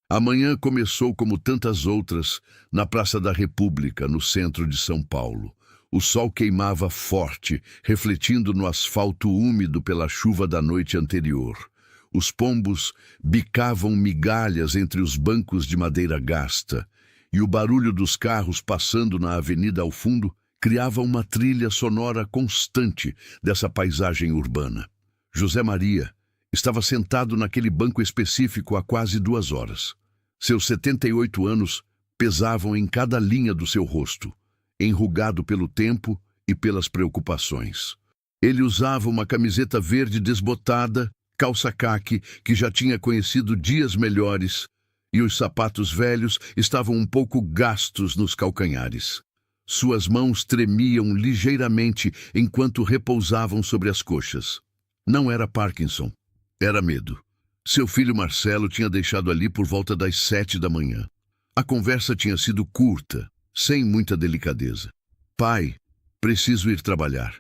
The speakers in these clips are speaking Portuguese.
A manhã começou como tantas outras, na Praça da República, no centro de São Paulo. O sol queimava forte, refletindo no asfalto úmido pela chuva da noite anterior. Os pombos bicavam migalhas entre os bancos de madeira gasta, e o barulho dos carros passando na avenida ao fundo criava uma trilha sonora constante dessa paisagem urbana. José Maria estava sentado naquele banco específico há quase 2 horas. Seus 78 anos pesavam em cada linha do seu rosto, enrugado pelo tempo e pelas preocupações. Ele usava uma camiseta verde desbotada, calça caque, que já tinha conhecido dias melhores, e os sapatos velhos estavam um pouco gastos nos calcanhares. Suas mãos tremiam ligeiramente enquanto repousavam sobre as coxas. Não era Parkinson, era medo. Seu filho Marcelo tinha deixado ali por volta das 7 da manhã. A conversa tinha sido curta, sem muita delicadeza. Pai, preciso ir trabalhar.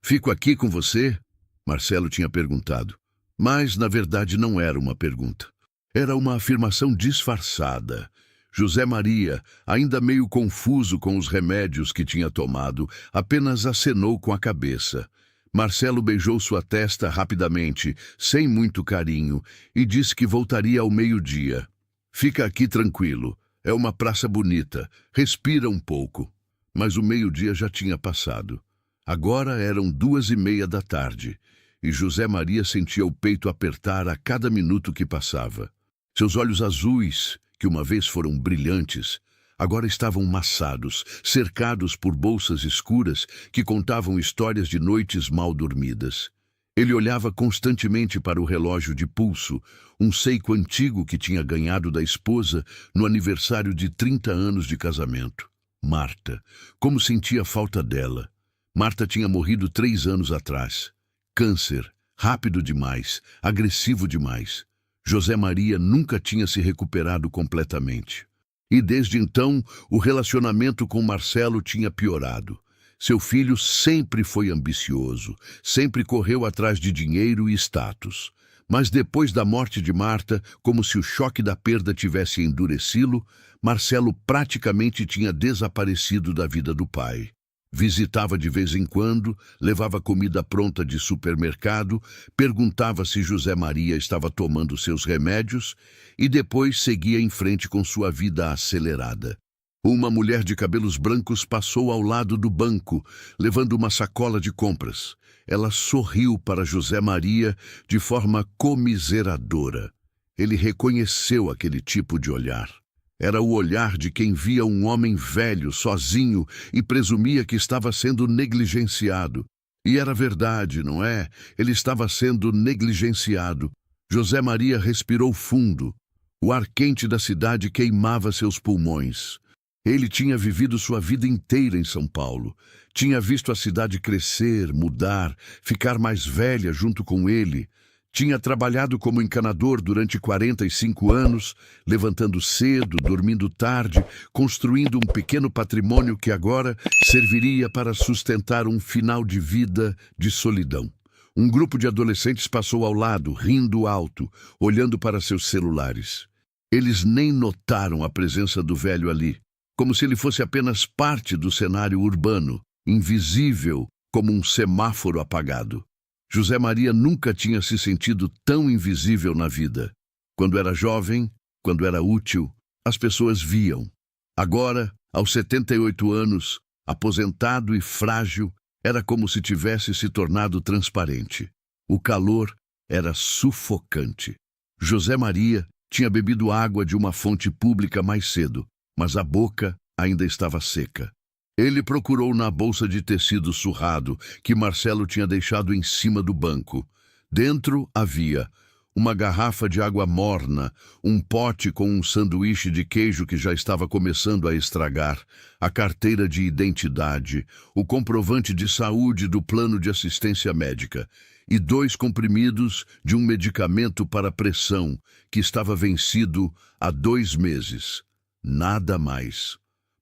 Fico aqui com você? Marcelo tinha perguntado. Mas, na verdade, não era uma pergunta. Era uma afirmação disfarçada. José Maria, ainda meio confuso com os remédios que tinha tomado, apenas acenou com a cabeça. Marcelo beijou sua testa rapidamente, sem muito carinho, e disse que voltaria ao meio-dia. Fica aqui tranquilo. É uma praça bonita. Respira um pouco. Mas o meio-dia já tinha passado. Agora eram 2:30 da tarde, e José Maria sentia o peito apertar a cada minuto que passava. Seus olhos azuis, que uma vez foram brilhantes, agora estavam maçados, cercados por bolsas escuras que contavam histórias de noites mal dormidas. Ele olhava constantemente para o relógio de pulso, um Seiko antigo que tinha ganhado da esposa no aniversário de 30 anos de casamento. Marta, como sentia falta dela. Marta tinha morrido 3 anos atrás. Câncer, rápido demais, agressivo demais. José Maria nunca tinha se recuperado completamente. E desde então, o relacionamento com Marcelo tinha piorado. Seu filho sempre foi ambicioso, sempre correu atrás de dinheiro e status. Mas depois da morte de Marta, como se o choque da perda tivesse endurecido, Marcelo praticamente tinha desaparecido da vida do pai. Visitava de vez em quando, levava comida pronta de supermercado, perguntava se José Maria estava tomando seus remédios e depois seguia em frente com sua vida acelerada. Uma mulher de cabelos brancos passou ao lado do banco, levando uma sacola de compras. Ela sorriu para José Maria de forma comiseradora. Ele reconheceu aquele tipo de olhar. Era o olhar de quem via um homem velho, sozinho, e presumia que estava sendo negligenciado. E era verdade, não é? Ele estava sendo negligenciado. José Maria respirou fundo. O ar quente da cidade queimava seus pulmões. Ele tinha vivido sua vida inteira em São Paulo. Tinha visto a cidade crescer, mudar, ficar mais velha junto com ele. Tinha trabalhado como encanador durante 45 anos, levantando cedo, dormindo tarde, construindo um pequeno patrimônio que agora serviria para sustentar um final de vida de solidão. Um grupo de adolescentes passou ao lado, rindo alto, olhando para seus celulares. Eles nem notaram a presença do velho ali, como se ele fosse apenas parte do cenário urbano, invisível como um semáforo apagado. José Maria nunca tinha se sentido tão invisível na vida. Quando era jovem, quando era útil, as pessoas viam. Agora, aos 78 anos, aposentado e frágil, era como se tivesse se tornado transparente. O calor era sufocante. José Maria tinha bebido água de uma fonte pública mais cedo, mas a boca ainda estava seca. Ele procurou na bolsa de tecido surrado que Marcelo tinha deixado em cima do banco. Dentro havia uma garrafa de água morna, um pote com um sanduíche de queijo que já estava começando a estragar, a carteira de identidade, o comprovante de saúde do plano de assistência médica e 2 comprimidos de um medicamento para pressão que estava vencido há 2 meses. Nada mais.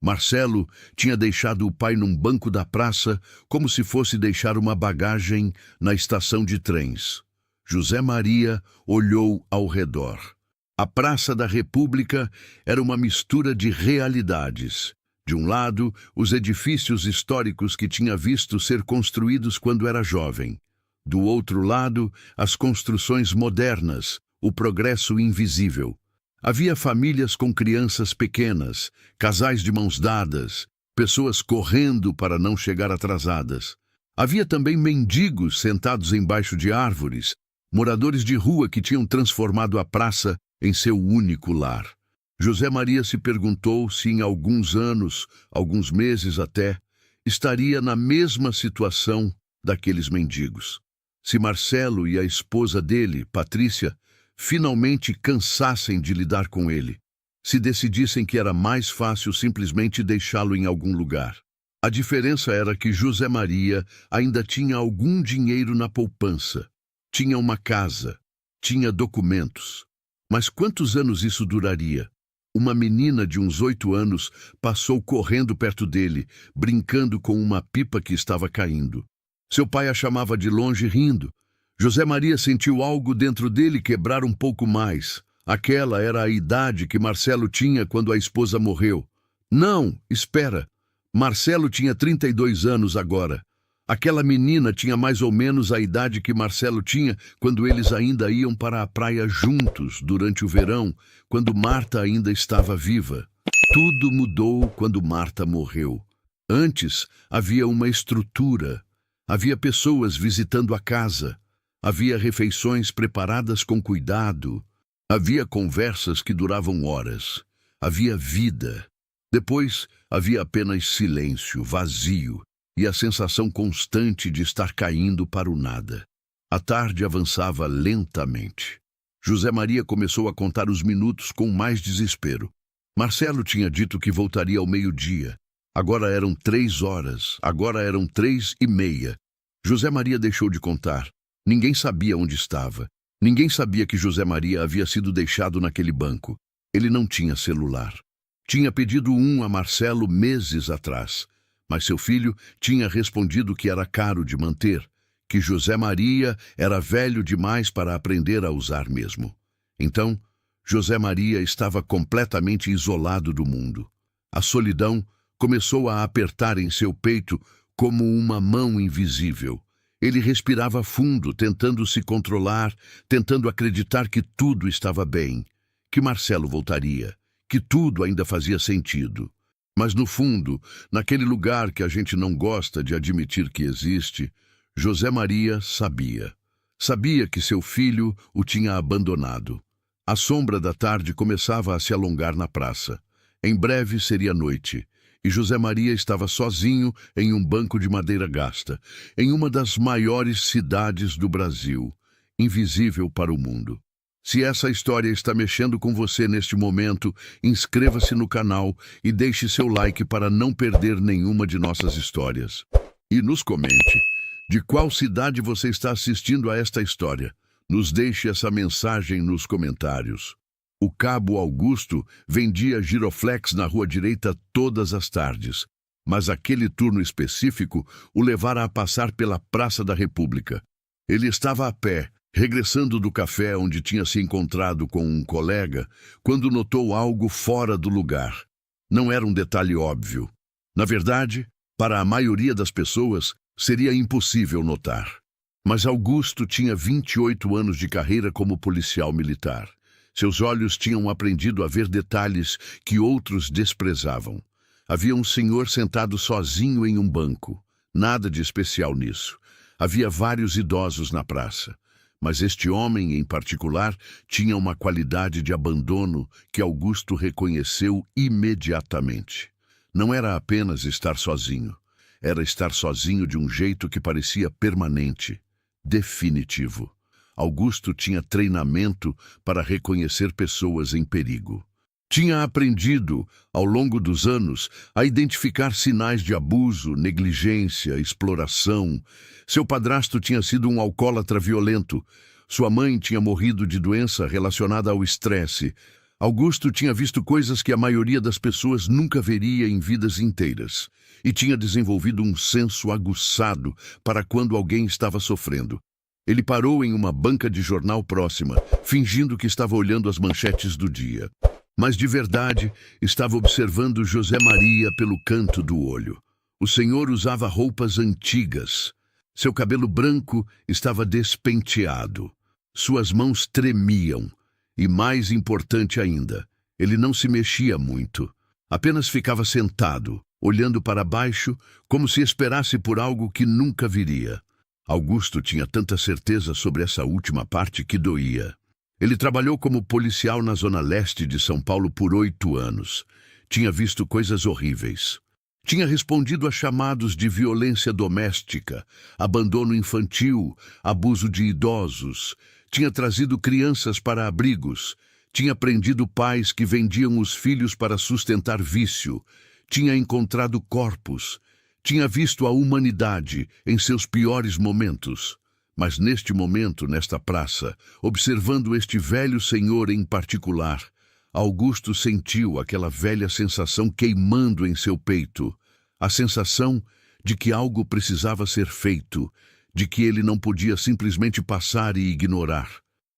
Marcelo tinha deixado o pai num banco da praça como se fosse deixar uma bagagem na estação de trens. José Maria olhou ao redor. A Praça da República era uma mistura de realidades. De um lado, os edifícios históricos que tinha visto ser construídos quando era jovem. Do outro lado, as construções modernas, o progresso invisível. Havia famílias com crianças pequenas, casais de mãos dadas, pessoas correndo para não chegar atrasadas. Havia também mendigos sentados embaixo de árvores, moradores de rua que tinham transformado a praça em seu único lar. José Maria se perguntou se em alguns anos, alguns meses até, estaria na mesma situação daqueles mendigos. Se Marcelo e a esposa dele, Patrícia, finalmente cansassem de lidar com ele, se decidissem que era mais fácil simplesmente deixá-lo em algum lugar. A diferença era que José Maria ainda tinha algum dinheiro na poupança, tinha uma casa, tinha documentos. Mas quantos anos isso duraria? Uma menina de uns 8 anos passou correndo perto dele, brincando com uma pipa que estava caindo. Seu pai a chamava de longe rindo. José Maria sentiu algo dentro dele quebrar um pouco mais. Aquela era a idade que Marcelo tinha quando a esposa morreu. Não, espera. Marcelo tinha 32 anos agora. Aquela menina tinha mais ou menos a idade que Marcelo tinha quando eles ainda iam para a praia juntos durante o verão, quando Marta ainda estava viva. Tudo mudou quando Marta morreu. Antes havia uma estrutura. Havia pessoas visitando a casa. Havia refeições preparadas com cuidado. Havia conversas que duravam horas. Havia vida. Depois havia apenas silêncio, vazio, e a sensação constante de estar caindo para o nada. A tarde avançava lentamente. José Maria começou a contar os minutos com mais desespero. Marcelo tinha dito que voltaria ao meio-dia. Agora eram 3 horas, agora eram 3:30. José Maria deixou de contar. Ninguém sabia onde estava. Ninguém sabia que José Maria havia sido deixado naquele banco. Ele não tinha celular. Tinha pedido um a Marcelo meses atrás, mas seu filho tinha respondido que era caro de manter, que José Maria era velho demais para aprender a usar mesmo. Então, José Maria estava completamente isolado do mundo. A solidão começou a apertar em seu peito como uma mão invisível. Ele respirava fundo, tentando se controlar, tentando acreditar que tudo estava bem, que Marcelo voltaria, que tudo ainda fazia sentido. Mas no fundo, naquele lugar que a gente não gosta de admitir que existe, José Maria sabia. Sabia que seu filho o tinha abandonado. A sombra da tarde começava a se alongar na praça. Em breve seria noite, e José Maria estava sozinho em um banco de madeira gasta, em uma das maiores cidades do Brasil, invisível para o mundo. Se essa história está mexendo com você neste momento, inscreva-se no canal e deixe seu like para não perder nenhuma de nossas histórias. E nos comente de qual cidade você está assistindo a esta história. Nos deixe essa mensagem nos comentários. O Cabo Augusto vendia giroflex na rua direita todas as tardes, mas aquele turno específico o levara a passar pela Praça da República. Ele estava a pé, regressando do café onde tinha se encontrado com um colega, quando notou algo fora do lugar. Não era um detalhe óbvio. Na verdade, para a maioria das pessoas, seria impossível notar. Mas Augusto tinha 28 anos de carreira como policial militar. Seus olhos tinham aprendido a ver detalhes que outros desprezavam. Havia um senhor sentado sozinho em um banco. Nada de especial nisso. Havia vários idosos na praça. Mas este homem, em particular, tinha uma qualidade de abandono que Augusto reconheceu imediatamente. Não era apenas estar sozinho. Era estar sozinho de um jeito que parecia permanente, definitivo. Augusto tinha treinamento para reconhecer pessoas em perigo. Tinha aprendido, ao longo dos anos, a identificar sinais de abuso, negligência, exploração. Seu padrasto tinha sido um alcoólatra violento. Sua mãe tinha morrido de doença relacionada ao estresse. Augusto tinha visto coisas que a maioria das pessoas nunca veria em vidas inteiras. E tinha desenvolvido um senso aguçado para quando alguém estava sofrendo. Ele parou em uma banca de jornal próxima, fingindo que estava olhando as manchetes do dia. Mas de verdade, estava observando José Maria pelo canto do olho. O senhor usava roupas antigas. Seu cabelo branco estava despenteado. Suas mãos tremiam. E mais importante ainda, ele não se mexia muito. Apenas ficava sentado, olhando para baixo, como se esperasse por algo que nunca viria. Augusto tinha tanta certeza sobre essa última parte que doía. Ele trabalhou como policial na zona leste de São Paulo por 8 anos. Tinha visto coisas horríveis. Tinha respondido a chamados de violência doméstica, abandono infantil, abuso de idosos. Tinha trazido crianças para abrigos. Tinha prendido pais que vendiam os filhos para sustentar vício. Tinha encontrado corpos. Tinha visto a humanidade em seus piores momentos. Mas neste momento, nesta praça, observando este velho senhor em particular, Augusto sentiu aquela velha sensação queimando em seu peito. A sensação de que algo precisava ser feito, de que ele não podia simplesmente passar e ignorar.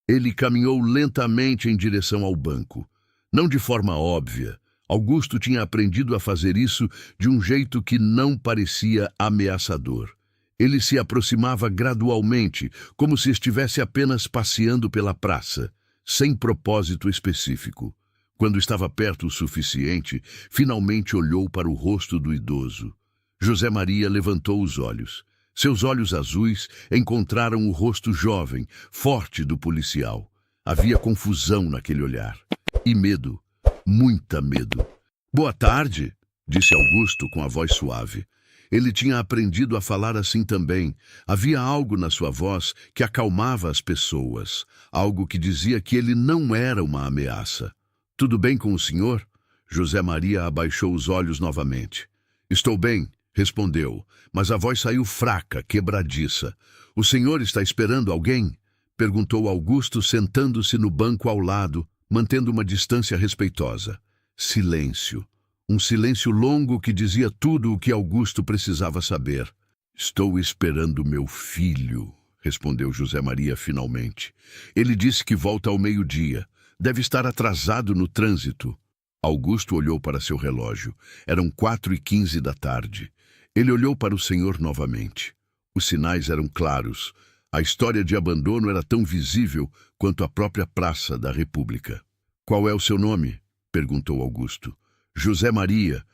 Ele caminhou lentamente em direção ao banco. Não de forma óbvia. Augusto tinha aprendido a fazer isso de um jeito que não parecia ameaçador. Ele se aproximava gradualmente, como se estivesse apenas passeando pela praça, sem propósito específico. Quando estava perto o suficiente, finalmente olhou para o rosto do idoso. José Maria levantou os olhos. Seus olhos azuis encontraram o rosto jovem, forte do policial. Havia confusão naquele olhar. E medo. Muita medo. "Boa tarde", disse Augusto com a voz suave. Ele tinha aprendido a falar assim também. Havia algo na sua voz que acalmava as pessoas. Algo que dizia que ele não era uma ameaça. "Tudo bem com o senhor?" José Maria abaixou os olhos novamente. "Estou bem", respondeu, mas a voz saiu fraca, quebradiça. "O senhor está esperando alguém?" perguntou Augusto, sentando-se no banco ao lado, mantendo uma distância respeitosa. Silêncio. Um silêncio longo que dizia tudo o que Augusto precisava saber. "Estou esperando meu filho", respondeu José Maria finalmente. "Ele disse que volta ao meio-dia. Deve estar atrasado no trânsito." Augusto olhou para seu relógio. Eram 4h15 da tarde. Ele olhou para o senhor novamente. Os sinais eram claros. A história de abandono era tão visível quanto a própria Praça da República. "Qual é o seu nome?" perguntou Augusto. José Maria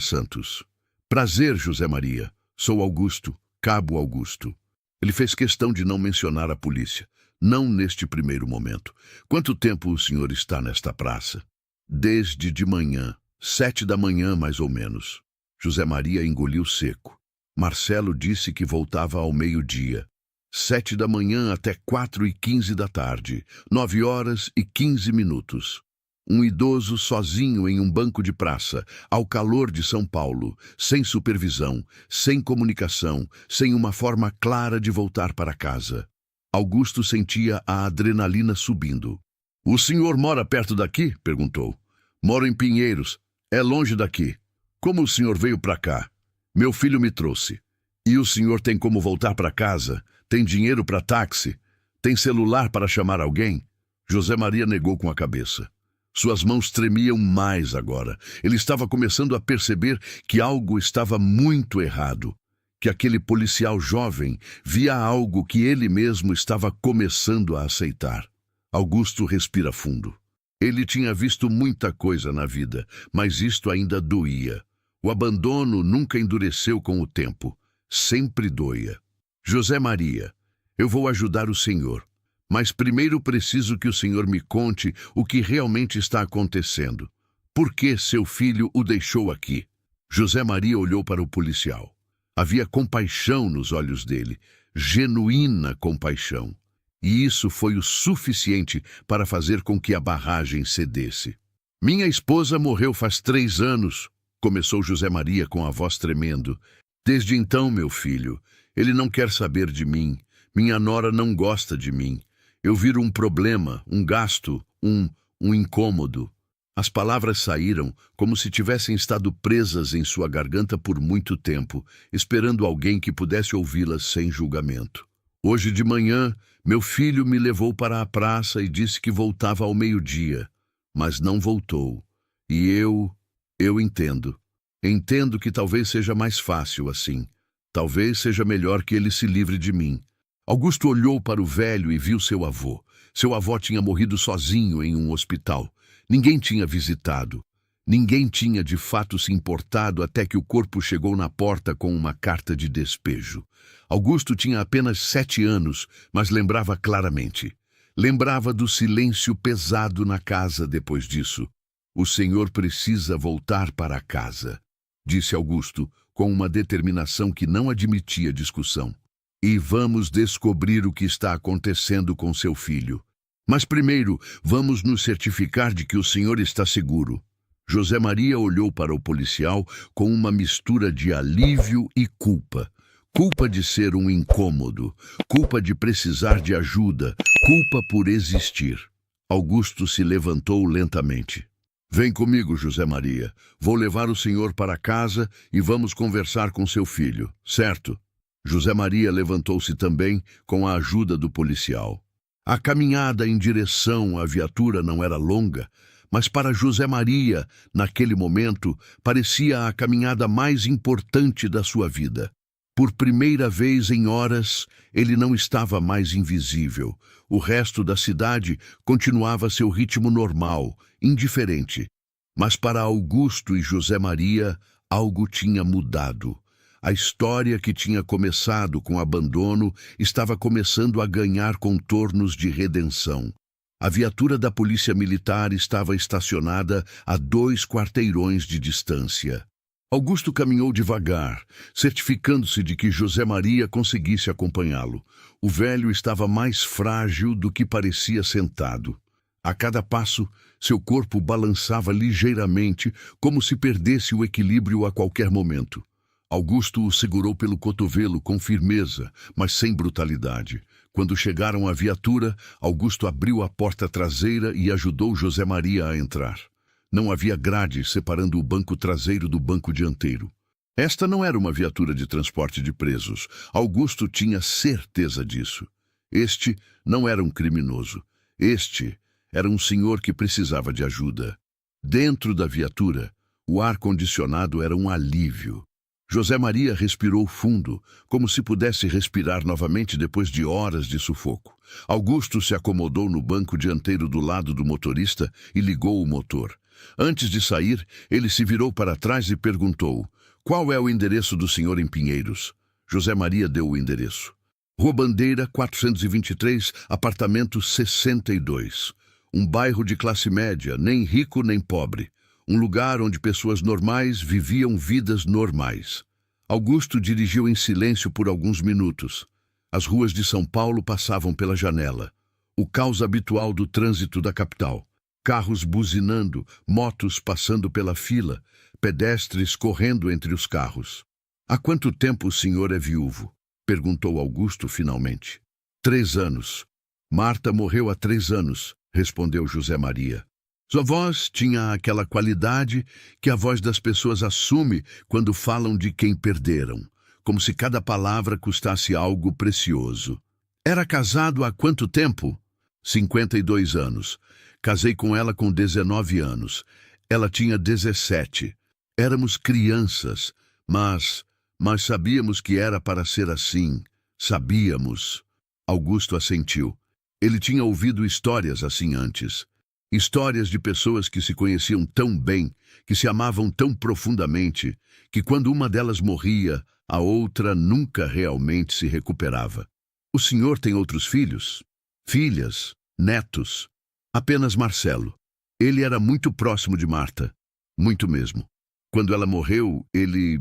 Santos." "Prazer, José Maria. Sou Augusto, Cabo Augusto." Ele fez questão de não mencionar a polícia. Não neste primeiro momento. "Quanto tempo o senhor está nesta praça?" "Desde de manhã. 7 da manhã, mais ou menos." José Maria engoliu seco. Marcelo disse que voltava ao meio-dia. 7 da manhã até 4h15 da tarde. 9h15. Um idoso sozinho em um banco de praça, ao calor de São Paulo, sem supervisão, sem comunicação, sem uma forma clara de voltar para casa. Augusto sentia a adrenalina subindo. "O senhor mora perto daqui?" perguntou. "Moro em Pinheiros. É longe daqui." "Como o senhor veio para cá?" "Meu filho me trouxe." "E o senhor tem como voltar para casa? Tem dinheiro para táxi? Tem celular para chamar alguém?" José Maria negou com a cabeça. Suas mãos tremiam mais agora. Ele estava começando a perceber que algo estava muito errado. Que aquele policial jovem via algo que ele mesmo estava começando a aceitar. Augusto respira fundo. Ele tinha visto muita coisa na vida, mas isto ainda doía. O abandono nunca endureceu com o tempo. Sempre doía. "José Maria, eu vou ajudar o senhor. Mas primeiro preciso que o senhor me conte o que realmente está acontecendo. Por que seu filho o deixou aqui?" José Maria olhou para o policial. Havia compaixão nos olhos dele, genuína compaixão. E isso foi o suficiente para fazer com que a barragem cedesse. "Minha esposa morreu faz 3 anos, começou José Maria com a voz tremendo. "Desde então, meu filho, ele não quer saber de mim. Minha nora não gosta de mim. Eu viro um problema, um gasto, um incômodo." As palavras saíram como se tivessem estado presas em sua garganta por muito tempo, esperando alguém que pudesse ouvi-las sem julgamento. Hoje de manhã, meu filho me levou para a praça e disse que voltava ao meio-dia, mas não voltou. E eu entendo. Entendo que talvez seja mais fácil assim. Talvez seja melhor que ele se livre de mim. Augusto olhou para o velho e viu seu avô. Seu avô tinha morrido sozinho em um hospital. Ninguém tinha visitado. Ninguém tinha de fato se importado até que o corpo chegou na porta com uma carta de despejo. Augusto tinha apenas 7 anos, mas lembrava claramente. Lembrava do silêncio pesado na casa depois disso. O senhor precisa voltar para casa, disse Augusto, com uma determinação que não admitia discussão. E vamos descobrir o que está acontecendo com seu filho. Mas primeiro, vamos nos certificar de que o senhor está seguro. José Maria olhou para o policial com uma mistura de alívio e culpa. Culpa de ser um incômodo, culpa de precisar de ajuda, culpa por existir. Augusto se levantou lentamente. Vem comigo, José Maria. Vou levar o senhor para casa e vamos conversar com seu filho, certo? José Maria levantou-se também com a ajuda do policial. A caminhada em direção à viatura não era longa, mas para José Maria, naquele momento, parecia a caminhada mais importante da sua vida. Por primeira vez em horas, ele não estava mais invisível. O resto da cidade continuava seu ritmo normal, indiferente. Mas para Augusto e José Maria, algo tinha mudado. A história que tinha começado com abandono estava começando a ganhar contornos de redenção. A viatura da polícia militar estava estacionada a 2 quarteirões de distância. Augusto caminhou devagar, certificando-se de que José Maria conseguisse acompanhá-lo. O velho estava mais frágil do que parecia sentado. A cada passo, seu corpo balançava ligeiramente, como se perdesse o equilíbrio a qualquer momento. Augusto o segurou pelo cotovelo com firmeza, mas sem brutalidade. Quando chegaram à viatura, Augusto abriu a porta traseira e ajudou José Maria a entrar. Não havia grade separando o banco traseiro do banco dianteiro. Esta não era uma viatura de transporte de presos. Augusto tinha certeza disso. Este não era um criminoso. Este era um senhor que precisava de ajuda. Dentro da viatura, o ar-condicionado era um alívio. José Maria respirou fundo, como se pudesse respirar novamente depois de horas de sufoco. Augusto se acomodou no banco dianteiro do lado do motorista e ligou o motor. Antes de sair, ele se virou para trás e perguntou: "Qual é o endereço do senhor em Pinheiros?" José Maria deu o endereço. Rua Bandeira, 423, apartamento 62. Um bairro de classe média, nem rico nem pobre. Um lugar onde pessoas normais viviam vidas normais. Augusto dirigiu em silêncio por alguns minutos. As ruas de São Paulo passavam pela janela. O caos habitual do trânsito da capital. Carros buzinando, motos passando pela fila, pedestres correndo entre os carros. "Há quanto tempo o senhor é viúvo?" perguntou Augusto finalmente. 3 anos. "Marta morreu há 3 anos", respondeu José Maria. Sua voz tinha aquela qualidade que a voz das pessoas assume quando falam de quem perderam, como se cada palavra custasse algo precioso. "Era casado há quanto tempo?" 52 anos. Casei com ela com 19 anos. Ela tinha 17. Éramos crianças, mas sabíamos que era para ser assim. Sabíamos. Augusto assentiu. Ele tinha ouvido histórias assim antes. Histórias de pessoas que se conheciam tão bem, que se amavam tão profundamente, que quando uma delas morria, a outra nunca realmente se recuperava. "O senhor tem outros filhos? Filhas? Netos?" "Apenas Marcelo. Ele era muito próximo de Marta. Muito mesmo. Quando ela morreu, ele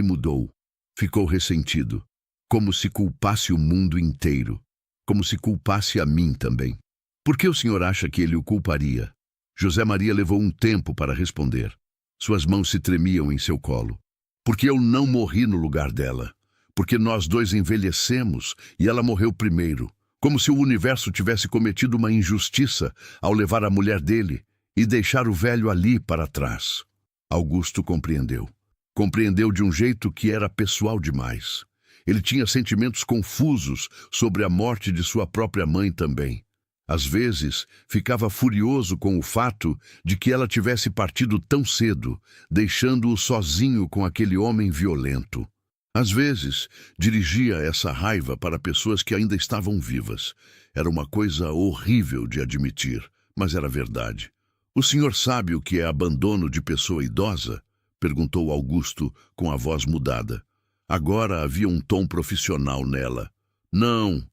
mudou. Ficou ressentido. Como se culpasse o mundo inteiro. Como se culpasse a mim também." "Por que o senhor acha que ele o culparia?" José Maria levou um tempo para responder. Suas mãos se tremiam em seu colo. "Porque eu não morri no lugar dela. Porque nós dois envelhecemos e ela morreu primeiro. Como se o universo tivesse cometido uma injustiça ao levar a mulher dele e deixar o velho ali para trás." Augusto compreendeu. Compreendeu de um jeito que era pessoal demais. Ele tinha sentimentos confusos sobre a morte de sua própria mãe também. Às vezes, ficava furioso com o fato de que ela tivesse partido tão cedo, deixando-o sozinho com aquele homem violento. Às vezes, dirigia essa raiva para pessoas que ainda estavam vivas. Era uma coisa horrível de admitir, mas era verdade. "O senhor sabe o que é abandono de pessoa idosa?" perguntou Augusto com a voz mudada. Agora havia um tom profissional nela. "Não,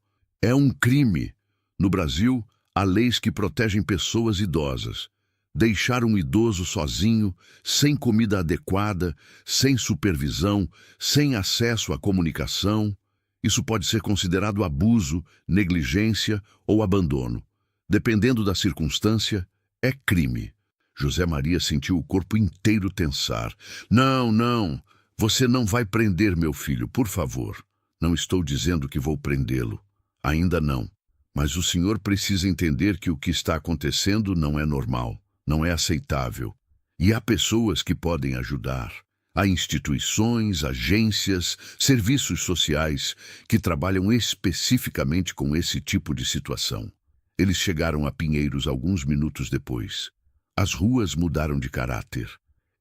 é um crime. No Brasil, há leis que protegem pessoas idosas. Deixar um idoso sozinho, sem comida adequada, sem supervisão, sem acesso à comunicação, isso pode ser considerado abuso, negligência ou abandono. Dependendo da circunstância, é crime." José Maria sentiu o corpo inteiro tensar. "Não, não, você não vai prender meu filho, por favor. Não estou dizendo que vou prendê-lo. Ainda não. Mas o senhor precisa entender que o que está acontecendo não é normal, não é aceitável. E há pessoas que podem ajudar. Há instituições, agências, serviços sociais que trabalham especificamente com esse tipo de situação." Eles chegaram a Pinheiros alguns minutos depois. As ruas mudaram de caráter.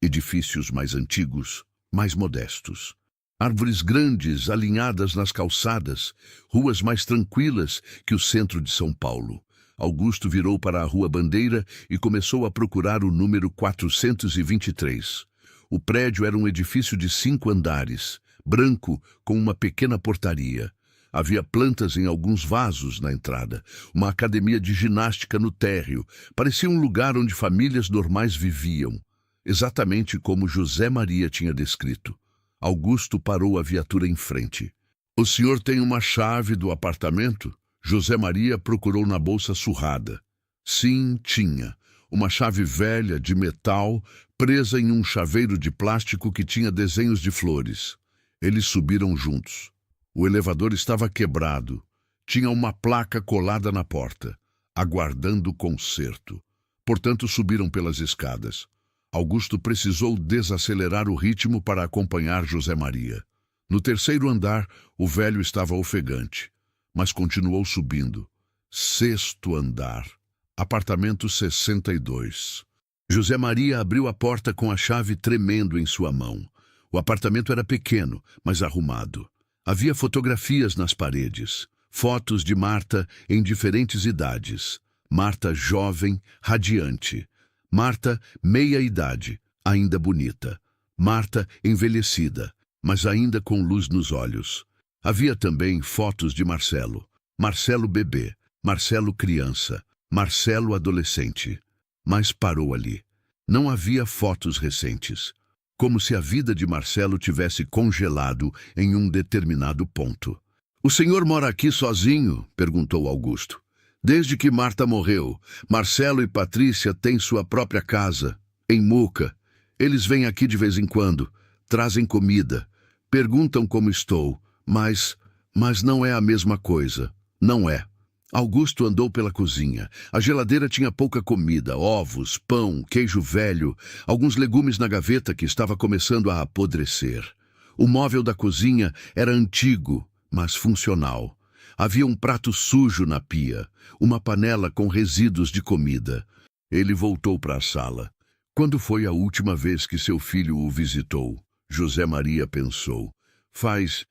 Edifícios mais antigos, mais modestos. Árvores grandes alinhadas nas calçadas, ruas mais tranquilas que o centro de São Paulo. Augusto virou para a Rua Bandeira e começou a procurar o número 423. O prédio era um edifício de 5 andares, branco, com uma pequena portaria. Havia plantas em alguns vasos na entrada, uma academia de ginástica no térreo. Parecia um lugar onde famílias normais viviam, exatamente como José Maria tinha descrito. Augusto parou a viatura em frente. "O senhor tem uma chave do apartamento?" José Maria procurou na bolsa surrada. Sim, tinha. Uma chave velha, de metal, presa em um chaveiro de plástico que tinha desenhos de flores. Eles subiram juntos. O elevador estava quebrado. Tinha uma placa colada na porta, aguardando conserto. Portanto, subiram pelas escadas. Augusto precisou desacelerar o ritmo para acompanhar José Maria. No terceiro andar, o velho estava ofegante, mas continuou subindo. 6º andar. Apartamento 62. José Maria abriu a porta com a chave tremendo em sua mão. O apartamento era pequeno, mas arrumado. Havia fotografias nas paredes, fotos de Marta em diferentes idades. Marta jovem, radiante. Marta meia-idade, ainda bonita. Marta envelhecida, mas ainda com luz nos olhos. Havia também fotos de Marcelo. Marcelo bebê, Marcelo criança, Marcelo adolescente. Mas parou ali. Não havia fotos recentes. Como se a vida de Marcelo tivesse congelado em um determinado ponto. "O senhor mora aqui sozinho?" perguntou Augusto. "Desde que Marta morreu, Marcelo e Patrícia têm sua própria casa, em Muca. Eles vêm aqui de vez em quando, trazem comida, perguntam como estou, mas não é a mesma coisa. Não é." Augusto andou pela cozinha. A geladeira tinha pouca comida, ovos, pão, queijo velho, alguns legumes na gaveta que estava começando a apodrecer. O móvel da cozinha era antigo, mas funcional. Havia um prato sujo na pia, uma panela com resíduos de comida. Ele voltou para a sala. Quando foi a última vez que seu filho o visitou? José Maria pensou. Faz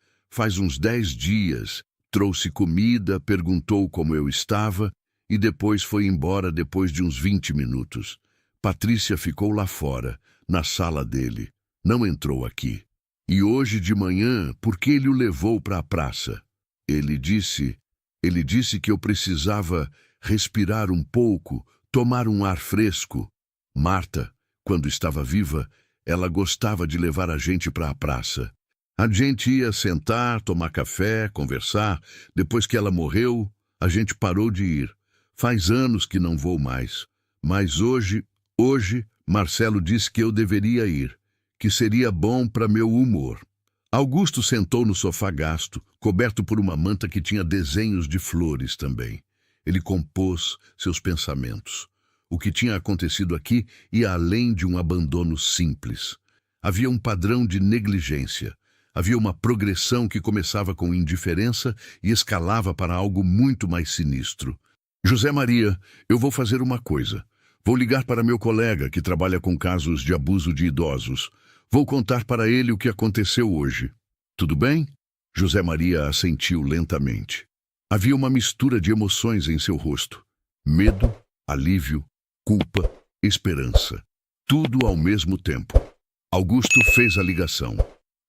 uns 10 dias. Trouxe comida, perguntou como eu estava e depois foi embora depois de uns 20 minutos. Patrícia ficou lá fora, na sala dele. Não entrou aqui. E hoje de manhã, por que ele o levou para a praça? Ele disse que eu precisava respirar um pouco, tomar um ar fresco. Marta, quando estava viva, ela gostava de levar a gente para a praça. A gente ia sentar, tomar café, conversar. Depois que ela morreu, a gente parou de ir. Faz anos que não vou mais. Mas hoje, Marcelo disse que eu deveria ir, que seria bom para meu humor. Augusto sentou no sofá gasto, coberto por uma manta que tinha desenhos de flores também. Ele compôs seus pensamentos. O que tinha acontecido aqui ia além de um abandono simples. Havia um padrão de negligência. Havia uma progressão que começava com indiferença e escalava para algo muito mais sinistro. José Maria, eu vou fazer uma coisa. Vou ligar para meu colega que trabalha com casos de abuso de idosos. Vou contar para ele o que aconteceu hoje. Tudo bem? José Maria assentiu lentamente. Havia uma mistura de emoções em seu rosto. Medo, alívio, culpa, esperança. Tudo ao mesmo tempo. Augusto fez a ligação.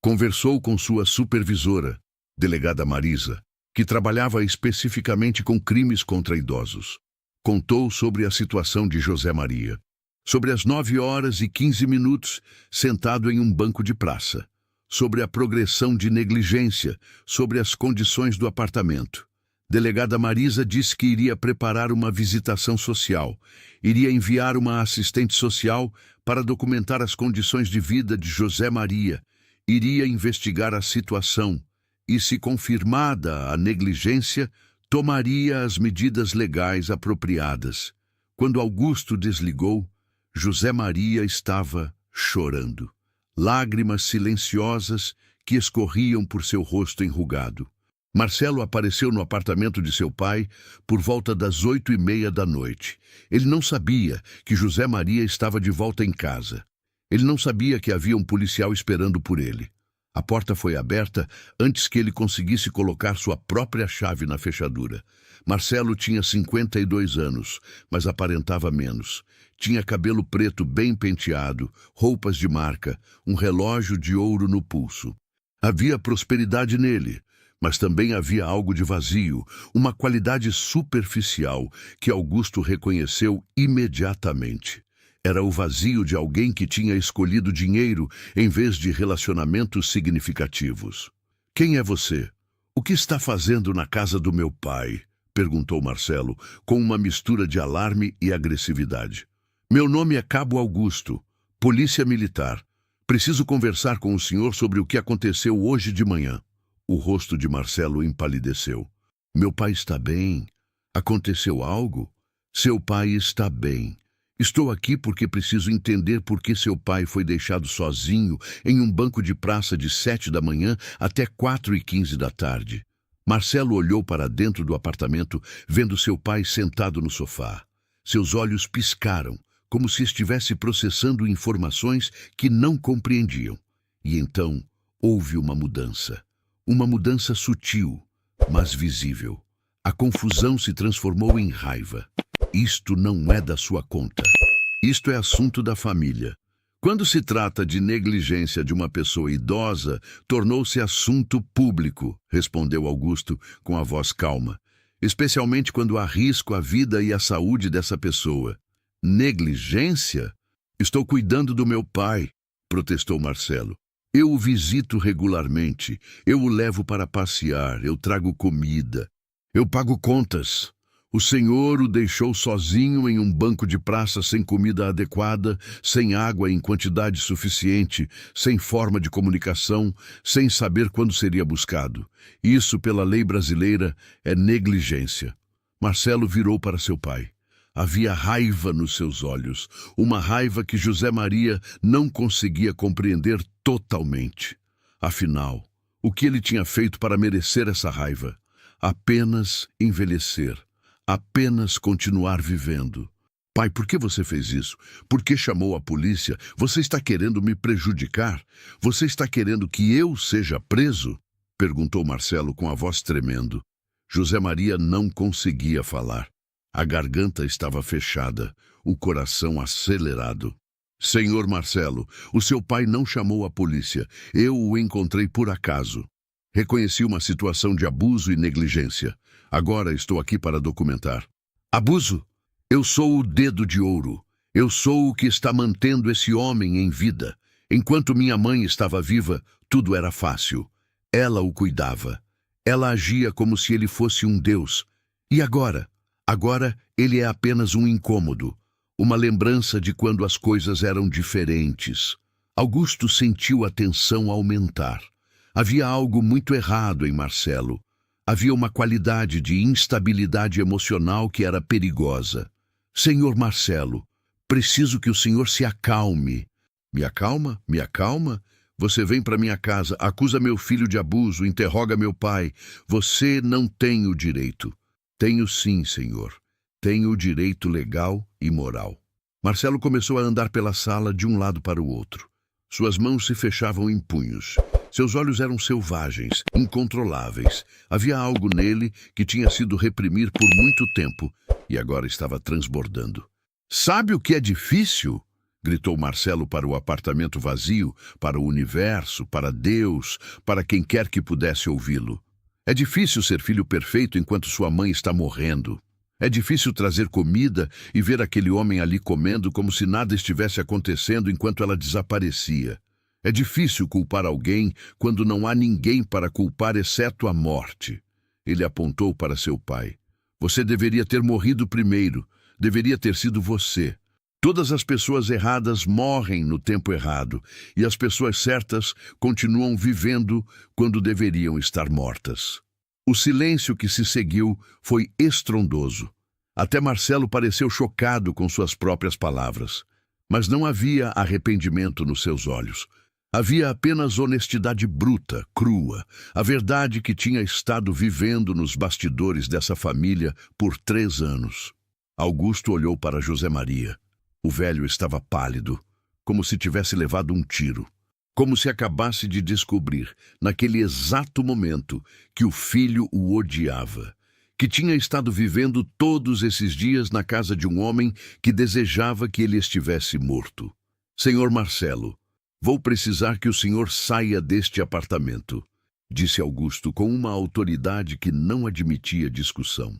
Conversou com sua supervisora, delegada Marisa, que trabalhava especificamente com crimes contra idosos. Contou sobre a situação de José Maria. Sobre as 9h15, sentado em um banco de praça. Sobre a progressão de negligência, sobre as condições do apartamento. Delegada Marisa disse que iria preparar uma visitação social. Iria enviar uma assistente social para documentar as condições de vida de José Maria. Iria investigar a situação e, se confirmada a negligência, tomaria as medidas legais apropriadas. Quando Augusto desligou, José Maria estava chorando. Lágrimas silenciosas que escorriam por seu rosto enrugado. Marcelo apareceu no apartamento de seu pai por volta das 20h30. Ele não sabia que José Maria estava de volta em casa. Ele não sabia que havia um policial esperando por ele. A porta foi aberta antes que ele conseguisse colocar sua própria chave na fechadura. Marcelo tinha 52 anos, mas aparentava menos. Tinha cabelo preto bem penteado, roupas de marca, um relógio de ouro no pulso. Havia prosperidade nele, mas também havia algo de vazio, uma qualidade superficial que Augusto reconheceu imediatamente. Era o vazio de alguém que tinha escolhido dinheiro em vez de relacionamentos significativos. Quem é você? O que está fazendo na casa do meu pai? Perguntou Marcelo, com uma mistura de alarme e agressividade. Meu nome é Cabo Augusto, polícia militar. Preciso conversar com o senhor sobre o que aconteceu hoje de manhã. O rosto de Marcelo empalideceu. Meu pai está bem. Aconteceu algo? Seu pai está bem. Estou aqui porque preciso entender por que seu pai foi deixado sozinho em um banco de praça de 7h até 4h15. Marcelo olhou para dentro do apartamento, vendo seu pai sentado no sofá. Seus olhos piscaram, como se estivesse processando informações que não compreendiam. E então houve uma mudança. Uma mudança sutil, mas visível. A confusão se transformou em raiva. Isto não é da sua conta. Isto é assunto da família. Quando se trata de negligência de uma pessoa idosa, tornou-se assunto público, respondeu Augusto com a voz calma. Especialmente quando há risco à vida e à saúde dessa pessoa. Negligência? Estou cuidando do meu pai, protestou Marcelo. Eu o visito regularmente, eu o levo para passear, eu trago comida, eu pago contas. O senhor o deixou sozinho em um banco de praça sem comida adequada, sem água em quantidade suficiente, sem forma de comunicação, sem saber quando seria buscado. Isso, pela lei brasileira, é negligência. Marcelo virou para seu pai. Havia raiva nos seus olhos, uma raiva que José Maria não conseguia compreender totalmente. Afinal, o que ele tinha feito para merecer essa raiva? Apenas envelhecer, apenas continuar vivendo. Pai, por que você fez isso? Por que chamou a polícia? Você está querendo me prejudicar? Você está querendo que eu seja preso? Perguntou Marcelo com a voz tremendo. José Maria não conseguia falar. A garganta estava fechada, o coração acelerado. Senhor Marcelo, o seu pai não chamou a polícia. Eu o encontrei por acaso. Reconheci uma situação de abuso e negligência. Agora estou aqui para documentar. Abuso? Eu sou o dedo de ouro. Eu sou o que está mantendo esse homem em vida. Enquanto minha mãe estava viva, tudo era fácil. Ela o cuidava. Ela agia como se ele fosse um deus. E agora? Agora ele é apenas um incômodo, uma lembrança de quando as coisas eram diferentes. Augusto sentiu a tensão aumentar. Havia algo muito errado em Marcelo. Havia uma qualidade de instabilidade emocional que era perigosa. Senhor Marcelo, preciso que o senhor se acalme. Me acalma? Me acalma? Você vem para minha casa, acusa meu filho de abuso, interroga meu pai. Você não tem o direito. Tenho sim, senhor. Tenho o direito legal e moral. Marcelo começou a andar pela sala de um lado para o outro. Suas mãos se fechavam em punhos. Seus olhos eram selvagens, incontroláveis. Havia algo nele que tinha sido reprimir por muito tempo e agora estava transbordando. Sabe o que é difícil? Gritou Marcelo para o apartamento vazio, para o universo, para Deus, para quem quer que pudesse ouvi-lo. É difícil ser filho perfeito enquanto sua mãe está morrendo. É difícil trazer comida e ver aquele homem ali comendo como se nada estivesse acontecendo enquanto ela desaparecia. É difícil culpar alguém quando não há ninguém para culpar exceto a morte. Ele apontou para seu pai. Você deveria ter morrido primeiro. Deveria ter sido você. Todas as pessoas erradas morrem no tempo errado, e as pessoas certas continuam vivendo quando deveriam estar mortas. O silêncio que se seguiu foi estrondoso. Até Marcelo pareceu chocado com suas próprias palavras. Mas não havia arrependimento nos seus olhos. Havia apenas honestidade bruta, crua, a verdade que tinha estado vivendo nos bastidores dessa família por 3 anos. Augusto olhou para José Maria. O velho estava pálido, como se tivesse levado um tiro. Como se acabasse de descobrir, naquele exato momento, que o filho o odiava. Que tinha estado vivendo todos esses dias na casa de um homem que desejava que ele estivesse morto. Senhor Marcelo, vou precisar que o senhor saia deste apartamento, disse Augusto com uma autoridade que não admitia discussão.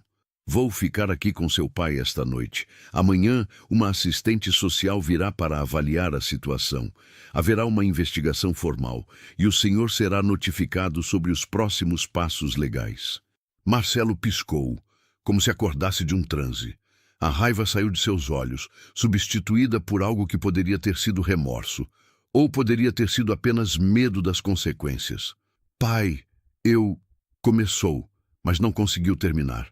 Vou ficar aqui com seu pai esta noite. Amanhã, uma assistente social virá para avaliar a situação. Haverá uma investigação formal e o senhor será notificado sobre os próximos passos legais. Marcelo piscou, como se acordasse de um transe. A raiva saiu de seus olhos, substituída por algo que poderia ter sido remorso, ou poderia ter sido apenas medo das consequências. Pai, começou, mas não conseguiu terminar.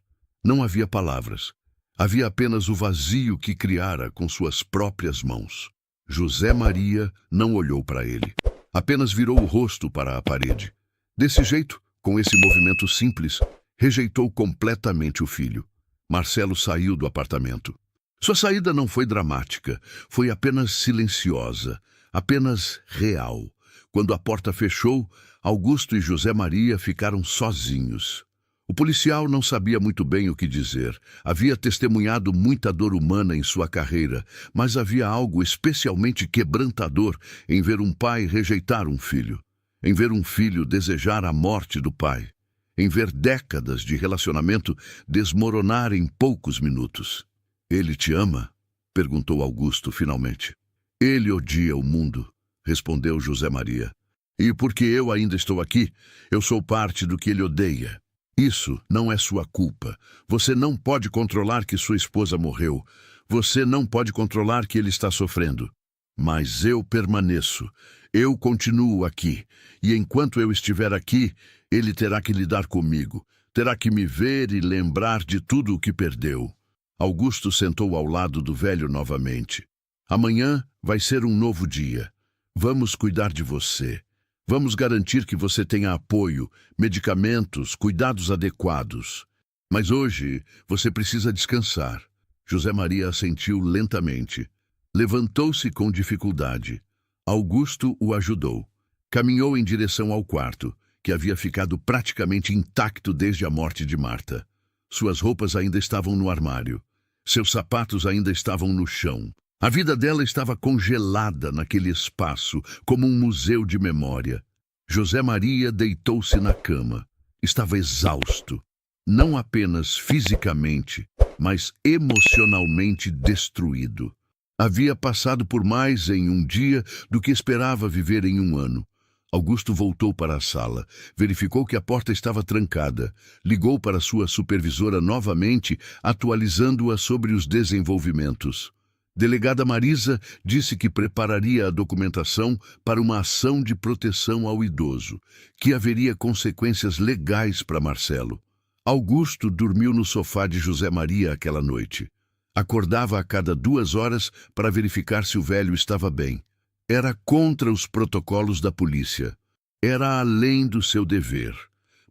Não havia palavras. Havia apenas o vazio que criara com suas próprias mãos. José Maria não olhou para ele. Apenas virou o rosto para a parede. Desse jeito, com esse movimento simples, rejeitou completamente o filho. Marcelo saiu do apartamento. Sua saída não foi dramática, foi apenas silenciosa, apenas real. Quando a porta fechou, Augusto e José Maria ficaram sozinhos. O policial não sabia muito bem o que dizer. Havia testemunhado muita dor humana em sua carreira, mas havia algo especialmente quebrantador em ver um pai rejeitar um filho, em ver um filho desejar a morte do pai, em ver décadas de relacionamento desmoronar em poucos minutos. Ele te ama? Perguntou Augusto finalmente. Ele odia o mundo, respondeu José Maria. E porque eu ainda estou aqui, eu sou parte do que ele odeia. Isso não é sua culpa. Você não pode controlar que sua esposa morreu. Você não pode controlar que ele está sofrendo. Mas eu permaneço. Eu continuo aqui. E enquanto eu estiver aqui, ele terá que lidar comigo. Terá que me ver e lembrar de tudo o que perdeu. Augusto sentou ao lado do velho novamente. Amanhã vai ser um novo dia. Vamos cuidar de você. Vamos garantir que você tenha apoio, medicamentos, cuidados adequados. Mas hoje você precisa descansar. José Maria assentiu lentamente. Levantou-se com dificuldade. Augusto o ajudou. Caminhou em direção ao quarto, que havia ficado praticamente intacto desde a morte de Marta. Suas roupas ainda estavam no armário. Seus sapatos ainda estavam no chão. A vida dela estava congelada naquele espaço, como um museu de memória. José Maria deitou-se na cama. Estava exausto, não apenas fisicamente, mas emocionalmente destruído. Havia passado por mais em um dia do que esperava viver em um ano. Augusto voltou para a sala, verificou que a porta estava trancada, ligou para sua supervisora novamente, atualizando-a sobre os desenvolvimentos. Delegada Marisa disse que prepararia a documentação para uma ação de proteção ao idoso, que haveria consequências legais para Marcelo. Augusto dormiu no sofá de José Maria aquela noite. Acordava a cada 2 horas para verificar se o velho estava bem. Era contra os protocolos da polícia. Era além do seu dever.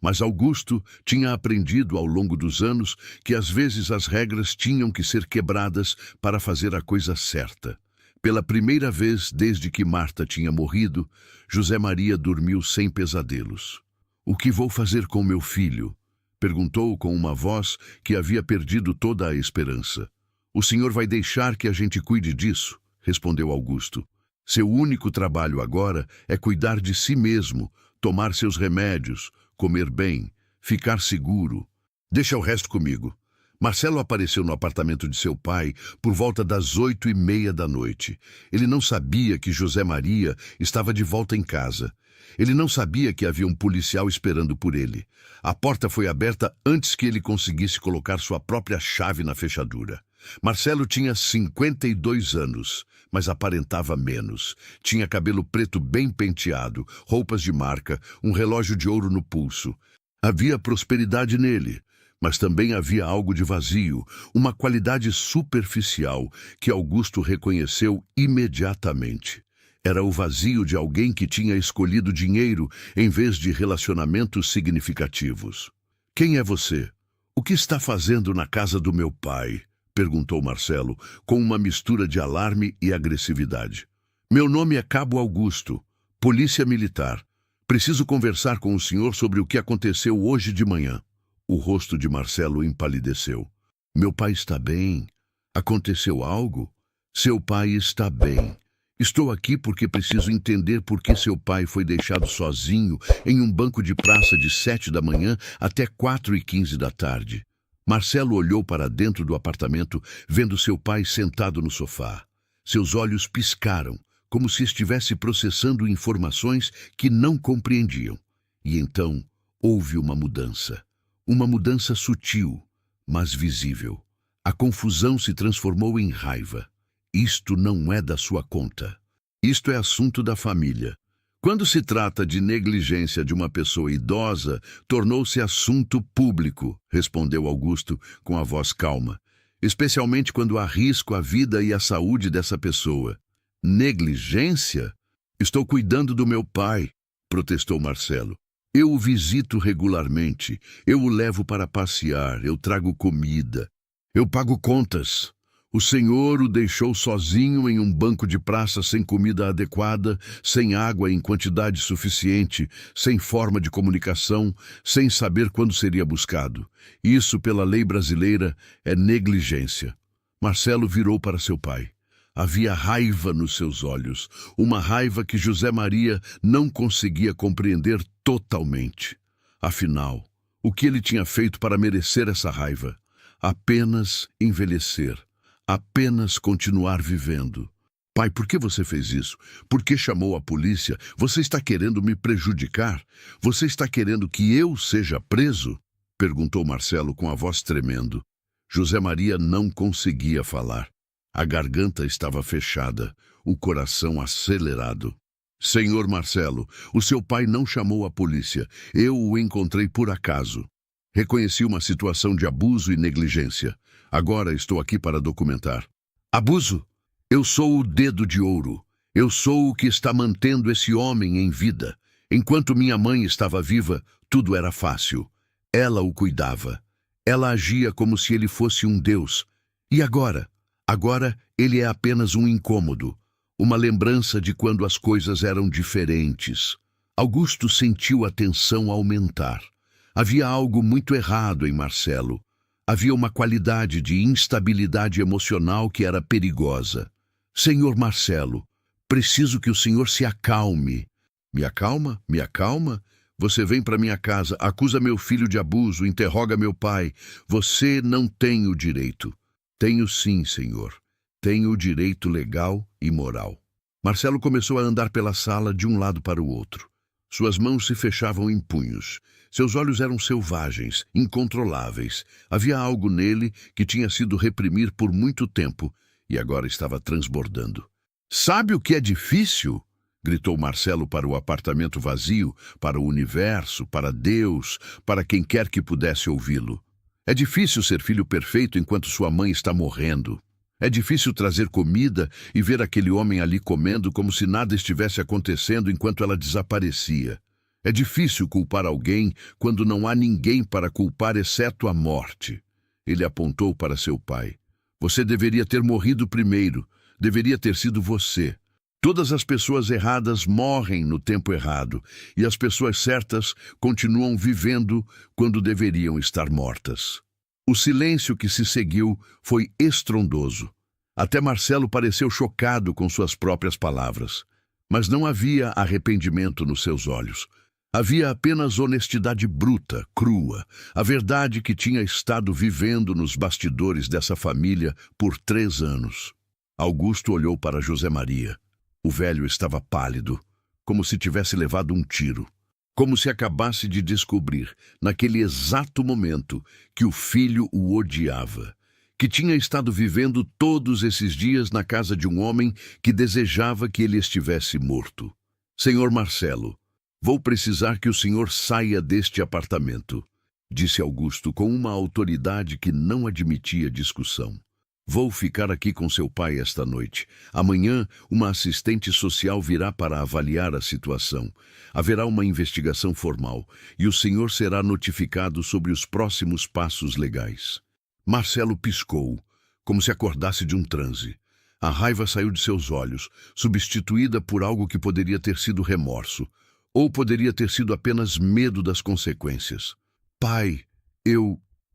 Mas Augusto tinha aprendido ao longo dos anos que às vezes as regras tinham que ser quebradas para fazer a coisa certa. Pela primeira vez desde que Marta tinha morrido, José Maria dormiu sem pesadelos. "O que vou fazer com meu filho?" perguntou com uma voz que havia perdido toda a esperança. "O senhor vai deixar que a gente cuide disso?" respondeu Augusto. "Seu único trabalho agora é cuidar de si mesmo, tomar seus remédios, comer bem, ficar seguro. Deixa o resto comigo." Marcelo apareceu no apartamento de seu pai por volta das 8h30 da noite. Ele não sabia que José Maria estava de volta em casa. Ele não sabia que havia um policial esperando por ele. A porta foi aberta antes que ele conseguisse colocar sua própria chave na fechadura. Marcelo tinha 52 anos, mas aparentava menos. Tinha cabelo preto bem penteado, roupas de marca, um relógio de ouro no pulso. Havia prosperidade nele, mas também havia algo de vazio, uma qualidade superficial que Augusto reconheceu imediatamente. Era o vazio de alguém que tinha escolhido dinheiro em vez de relacionamentos significativos. "Quem é você? O que está fazendo na casa do meu pai?" perguntou Marcelo, com uma mistura de alarme e agressividade. "Meu nome é Cabo Augusto, polícia militar. Preciso conversar com o senhor sobre o que aconteceu hoje de manhã." O rosto de Marcelo empalideceu. "Meu pai está bem. Aconteceu algo?" "Seu pai está bem. Estou aqui porque preciso entender por que seu pai foi deixado sozinho em um banco de praça de 7 da manhã até 4h15 da tarde." Marcelo olhou para dentro do apartamento, vendo seu pai sentado no sofá. Seus olhos piscaram, como se estivesse processando informações que não compreendiam. E então houve uma mudança. Uma mudança sutil, mas visível. A confusão se transformou em raiva. "Isto não é da sua conta. Isto é assunto da família. Quando se trata de negligência de uma pessoa idosa, tornou-se assunto público", respondeu Augusto com a voz calma. "Especialmente quando há risco à vida e à saúde dessa pessoa." "Negligência? Estou cuidando do meu pai", protestou Marcelo. "Eu o visito regularmente, eu o levo para passear, eu trago comida, eu pago contas. O senhor o deixou sozinho em um banco de praça sem comida adequada, sem água em quantidade suficiente, sem forma de comunicação, sem saber quando seria buscado. Isso, pela lei brasileira, é negligência." Marcelo virou para seu pai. Havia raiva nos seus olhos, uma raiva que José Maria não conseguia compreender totalmente. Afinal, o que ele tinha feito para merecer essa raiva? Apenas envelhecer. Apenas continuar vivendo. "Pai, por que você fez isso? Por que chamou a polícia? Você está querendo me prejudicar? Você está querendo que eu seja preso?" perguntou Marcelo com a voz tremendo. José Maria não conseguia falar. A garganta estava fechada, o coração acelerado. "Senhor Marcelo, o seu pai não chamou a polícia. Eu o encontrei por acaso. Reconheci uma situação de abuso e negligência. Agora estou aqui para documentar." "Abuso? Eu sou o dedo de ouro. Eu sou o que está mantendo esse homem em vida. Enquanto minha mãe estava viva, tudo era fácil. Ela o cuidava. Ela agia como se ele fosse um deus. E agora? Agora ele é apenas um incômodo. Uma lembrança de quando as coisas eram diferentes." Augusto sentiu a tensão aumentar. Havia algo muito errado em Marcelo. Havia uma qualidade de instabilidade emocional que era perigosa. "Senhor Marcelo, preciso que o senhor se acalme." "Me acalma? Me acalma? Você vem para minha casa, acusa meu filho de abuso, interroga meu pai. Você não tem o direito." "Tenho sim, senhor. Tenho o direito legal e moral." Marcelo começou a andar pela sala de um lado para o outro. Suas mãos se fechavam em punhos. Seus olhos eram selvagens, incontroláveis. Havia algo nele que tinha sido reprimir por muito tempo e agora estava transbordando. "Sabe o que é difícil?" gritou Marcelo para o apartamento vazio, para o universo, para Deus, para quem quer que pudesse ouvi-lo. "É difícil ser filho perfeito enquanto sua mãe está morrendo." É difícil trazer comida e ver aquele homem ali comendo como se nada estivesse acontecendo enquanto ela desaparecia. É difícil culpar alguém quando não há ninguém para culpar exceto a morte. Ele apontou para seu pai. Você deveria ter morrido primeiro. Deveria ter sido você. Todas as pessoas erradas morrem no tempo errado, e as pessoas certas continuam vivendo quando deveriam estar mortas. O silêncio que se seguiu foi estrondoso. Até Marcelo pareceu chocado com suas próprias palavras. Mas não havia arrependimento nos seus olhos. Havia apenas honestidade bruta, crua, a verdade que tinha estado vivendo nos bastidores dessa família por 3 anos. Augusto olhou para José Maria. O velho estava pálido, como se tivesse levado um tiro. Como se acabasse de descobrir, naquele exato momento, que o filho o odiava. Que tinha estado vivendo todos esses dias na casa de um homem que desejava que ele estivesse morto. Senhor Marcelo, vou precisar que o senhor saia deste apartamento, disse Augusto com uma autoridade que não admitia discussão. Vou ficar aqui com seu pai esta noite. Amanhã, uma assistente social virá para avaliar a situação. Haverá uma investigação formal e o senhor será notificado sobre os próximos passos legais. Marcelo piscou, como se acordasse de um transe. A raiva saiu de seus olhos, substituída por algo que poderia ter sido remorso, ou poderia ter sido apenas medo das consequências. Pai,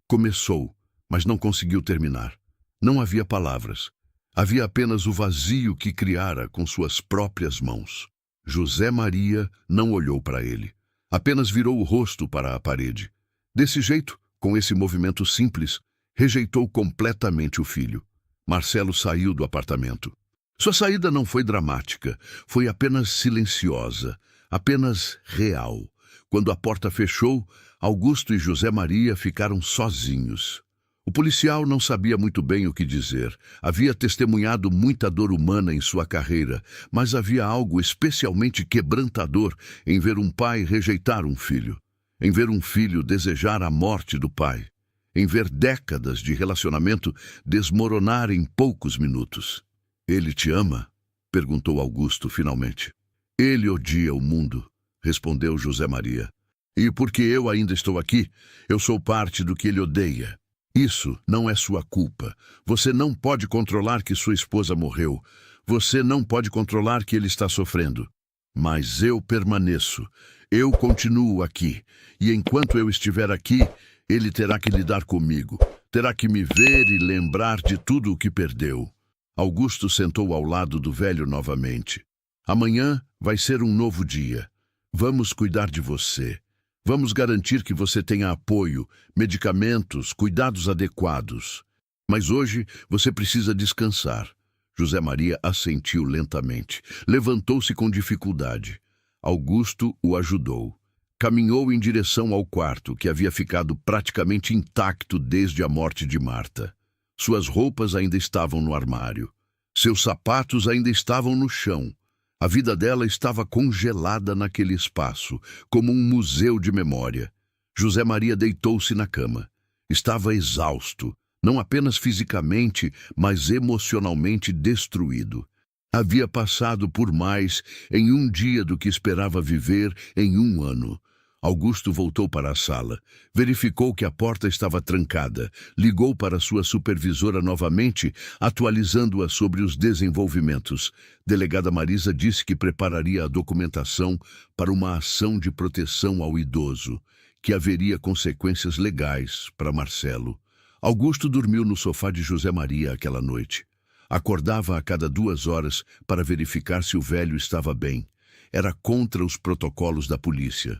começou, mas não conseguiu terminar. Não havia palavras. Havia apenas o vazio que criara com suas próprias mãos. José Maria não olhou para ele. Apenas virou o rosto para a parede. Desse jeito, com esse movimento simples, rejeitou completamente o filho. Marcelo saiu do apartamento. Sua saída não foi dramática, foi apenas silenciosa, apenas real. Quando a porta fechou, Augusto e José Maria ficaram sozinhos. O policial não sabia muito bem o que dizer. Havia testemunhado muita dor humana em sua carreira, mas havia algo especialmente quebrantador em ver um pai rejeitar um filho, em ver um filho desejar a morte do pai, em ver décadas de relacionamento desmoronar em poucos minutos. Ele te ama? Perguntou Augusto finalmente. Ele odia o mundo, respondeu José Maria. E porque eu ainda estou aqui, eu sou parte do que ele odeia. Isso não é sua culpa. Você não pode controlar que sua esposa morreu. Você não pode controlar que ele está sofrendo. Mas eu permaneço. Eu continuo aqui. E enquanto eu estiver aqui, ele terá que lidar comigo. Terá que me ver e lembrar de tudo o que perdeu. Augusto sentou ao lado do velho novamente. Amanhã vai ser um novo dia. Vamos cuidar de você. Vamos garantir que você tenha apoio, medicamentos, cuidados adequados. Mas hoje você precisa descansar. José Maria assentiu lentamente. Levantou-se com dificuldade. Augusto o ajudou. Caminhou em direção ao quarto, que havia ficado praticamente intacto desde a morte de Marta. Suas roupas ainda estavam no armário. Seus sapatos ainda estavam no chão. A vida dela estava congelada naquele espaço, como um museu de memória. José Maria deitou-se na cama. Estava exausto, não apenas fisicamente, mas emocionalmente destruído. Havia passado por mais em um dia do que esperava viver em 1 ano. Augusto voltou para a sala, verificou que a porta estava trancada, ligou para sua supervisora novamente, atualizando-a sobre os desenvolvimentos. Delegada Marisa disse que prepararia a documentação para uma ação de proteção ao idoso, que haveria consequências legais para Marcelo. Augusto dormiu no sofá de José Maria aquela noite. Acordava a cada 2 horas para verificar se o velho estava bem. Era contra os protocolos da polícia.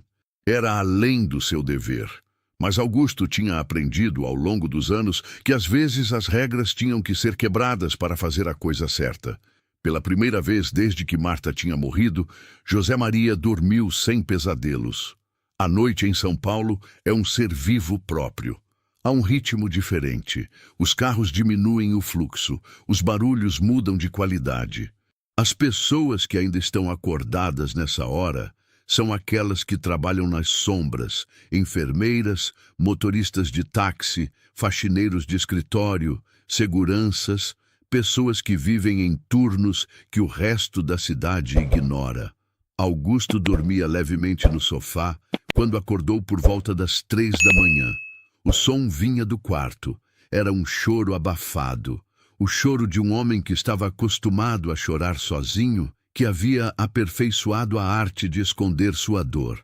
Era além do seu dever. Mas Augusto tinha aprendido ao longo dos anos que às vezes as regras tinham que ser quebradas para fazer a coisa certa. Pela primeira vez desde que Marta tinha morrido, José Maria dormiu sem pesadelos. A noite em São Paulo é um ser vivo próprio. Há um ritmo diferente. Os carros diminuem o fluxo. Os barulhos mudam de qualidade. As pessoas que ainda estão acordadas nessa hora são aquelas que trabalham nas sombras, enfermeiras, motoristas de táxi, faxineiros de escritório, seguranças, pessoas que vivem em turnos que o resto da cidade ignora. Augusto dormia levemente no sofá quando acordou por volta das 3 da manhã. O som vinha do quarto. Era um choro abafado. O choro de um homem que estava acostumado a chorar sozinho, que havia aperfeiçoado a arte de esconder sua dor.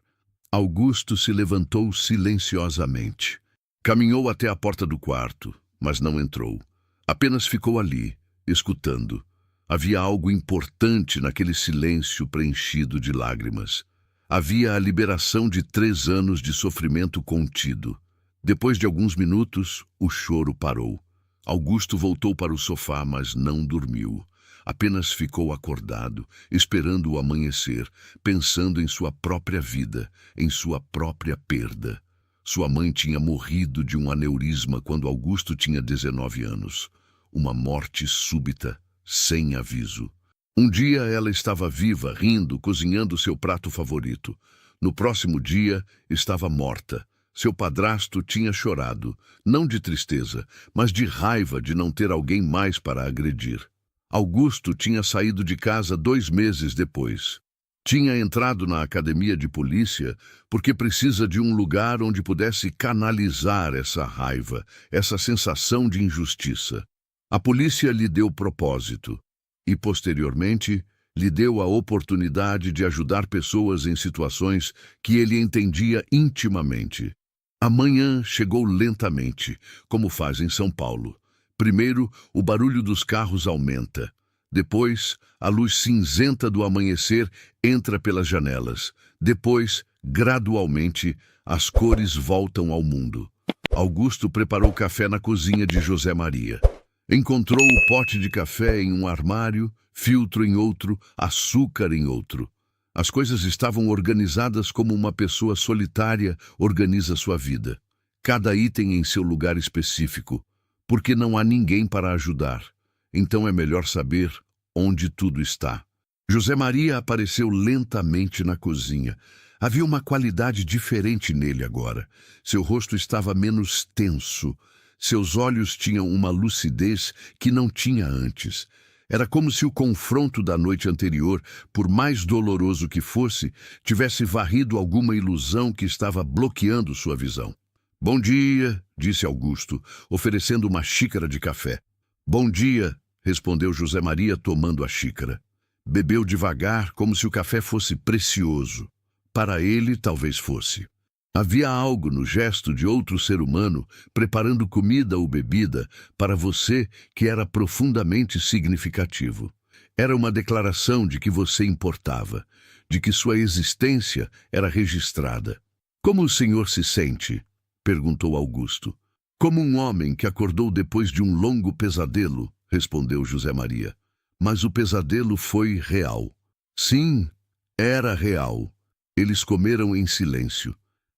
Augusto se levantou silenciosamente. Caminhou até a porta do quarto, mas não entrou. Apenas ficou ali, escutando. Havia algo importante naquele silêncio preenchido de lágrimas. Havia a liberação de 3 anos de sofrimento contido. Depois de alguns minutos, o choro parou. Augusto voltou para o sofá, mas não dormiu. Apenas ficou acordado, esperando o amanhecer, pensando em sua própria vida, em sua própria perda. Sua mãe tinha morrido de um aneurisma quando Augusto tinha 19 anos. Uma morte súbita, sem aviso. Um dia ela estava viva, rindo, cozinhando seu prato favorito. No próximo dia, estava morta. Seu padrasto tinha chorado, não de tristeza, mas de raiva de não ter alguém mais para agredir. Augusto tinha saído de casa 2 meses depois. Tinha entrado na academia de polícia porque precisa de um lugar onde pudesse canalizar essa raiva, essa sensação de injustiça. A polícia lhe deu propósito e, posteriormente, lhe deu a oportunidade de ajudar pessoas em situações que ele entendia intimamente. A manhã chegou lentamente, como faz em São Paulo. Primeiro, o barulho dos carros aumenta. Depois, a luz cinzenta do amanhecer entra pelas janelas. Depois, gradualmente, as cores voltam ao mundo. Augusto preparou café na cozinha de José Maria. Encontrou o pote de café em um armário, filtro em outro, açúcar em outro. As coisas estavam organizadas como uma pessoa solitária organiza sua vida. Cada item em seu lugar específico, porque não há ninguém para ajudar. Então é melhor saber onde tudo está. José Maria apareceu lentamente na cozinha. Havia uma qualidade diferente nele agora. Seu rosto estava menos tenso. Seus olhos tinham uma lucidez que não tinha antes. Era como se o confronto da noite anterior, por mais doloroso que fosse, tivesse varrido alguma ilusão que estava bloqueando sua visão. "Bom dia", disse Augusto, oferecendo uma xícara de café. "Bom dia", respondeu José Maria, tomando a xícara. Bebeu devagar, como se o café fosse precioso. Para ele, talvez fosse. Havia algo no gesto de outro ser humano preparando comida ou bebida para você que era profundamente significativo. Era uma declaração de que você importava, de que sua existência era registrada. "Como o senhor se sente?", perguntou Augusto. "Como um homem que acordou depois de um longo pesadelo", respondeu José Maria. Mas o pesadelo foi real. Sim, era real. Eles comeram em silêncio.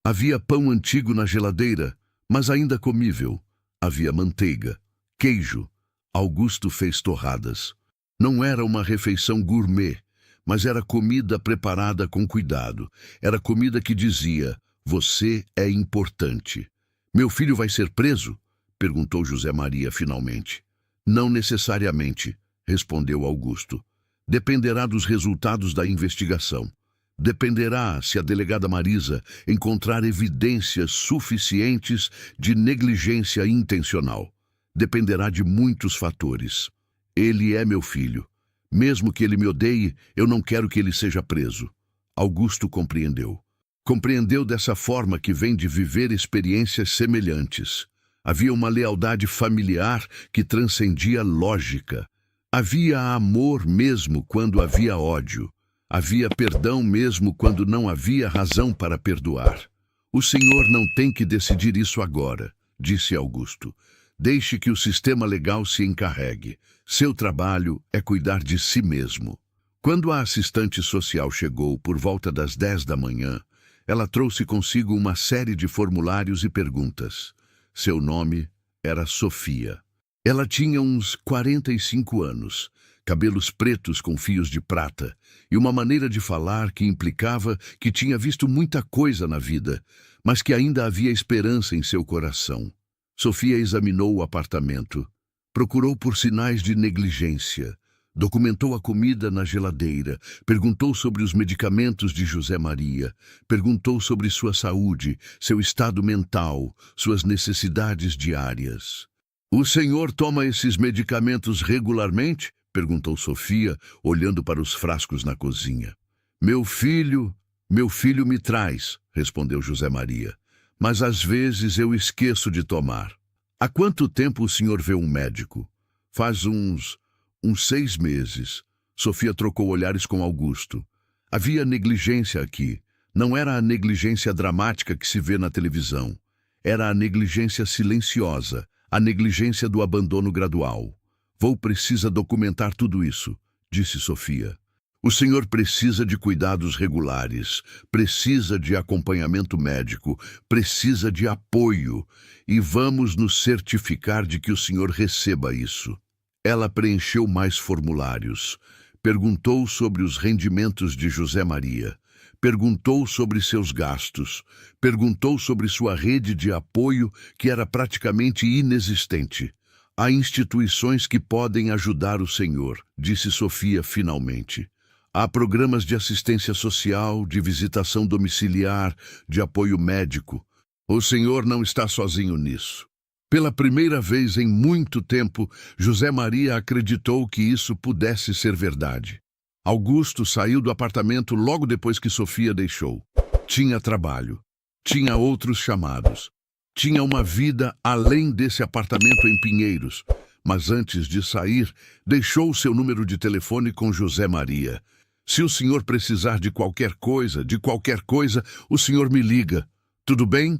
Havia pão antigo na geladeira, mas ainda comível. Havia manteiga, queijo. Augusto fez torradas. Não era uma refeição gourmet, mas era comida preparada com cuidado. Era comida que dizia: "Você é importante." "Meu filho vai ser preso?", perguntou José Maria finalmente. "Não necessariamente", respondeu Augusto. "Dependerá dos resultados da investigação. Dependerá se a delegada Marisa encontrar evidências suficientes de negligência intencional. Dependerá de muitos fatores. Ele é meu filho. Mesmo que ele me odeie, eu não quero que ele seja preso." Augusto compreendeu. Compreendeu dessa forma que vem de viver experiências semelhantes. Havia uma lealdade familiar que transcendia lógica. Havia amor mesmo quando havia ódio. Havia perdão mesmo quando não havia razão para perdoar. "O senhor não tem que decidir isso agora", disse Augusto. "Deixe que o sistema legal se encarregue. Seu trabalho é cuidar de si mesmo." Quando a assistente social chegou por volta das 10 da manhã, ela trouxe consigo uma série de formulários e perguntas. Seu nome era Sofia. Ela tinha uns 45 anos, cabelos pretos com fios de prata, e uma maneira de falar que implicava que tinha visto muita coisa na vida, mas que ainda havia esperança em seu coração. Sofia examinou o apartamento. Procurou por sinais de negligência. Documentou a comida na geladeira, perguntou sobre os medicamentos de José Maria, perguntou sobre sua saúde, seu estado mental, suas necessidades diárias. "O senhor toma esses medicamentos regularmente?" perguntou Sofia, olhando para os frascos na cozinha. Meu filho me traz", respondeu José Maria, "mas às vezes eu esqueço de tomar." "Há quanto tempo o senhor vê um médico?" "Faz uns 6 meses." Sofia trocou olhares com Augusto. Havia negligência aqui. Não era a negligência dramática que se vê na televisão. Era a negligência silenciosa, a negligência do abandono gradual. "Vou precisar documentar tudo isso", disse Sofia. "O senhor precisa de cuidados regulares, precisa de acompanhamento médico, precisa de apoio, e vamos nos certificar de que o senhor receba isso." Ela preencheu mais formulários, perguntou sobre os rendimentos de José Maria, perguntou sobre seus gastos, perguntou sobre sua rede de apoio, que era praticamente inexistente. "Há instituições que podem ajudar o senhor", disse Sofia finalmente. "Há programas de assistência social, de visitação domiciliar, de apoio médico. O senhor não está sozinho nisso." Pela primeira vez em muito tempo, José Maria acreditou que isso pudesse ser verdade. Augusto saiu do apartamento logo depois que Sofia deixou. Tinha trabalho, tinha outros chamados, tinha uma vida além desse apartamento em Pinheiros, mas antes de sair, deixou seu número de telefone com José Maria. "Se o senhor precisar de qualquer coisa, o senhor me liga. Tudo bem?"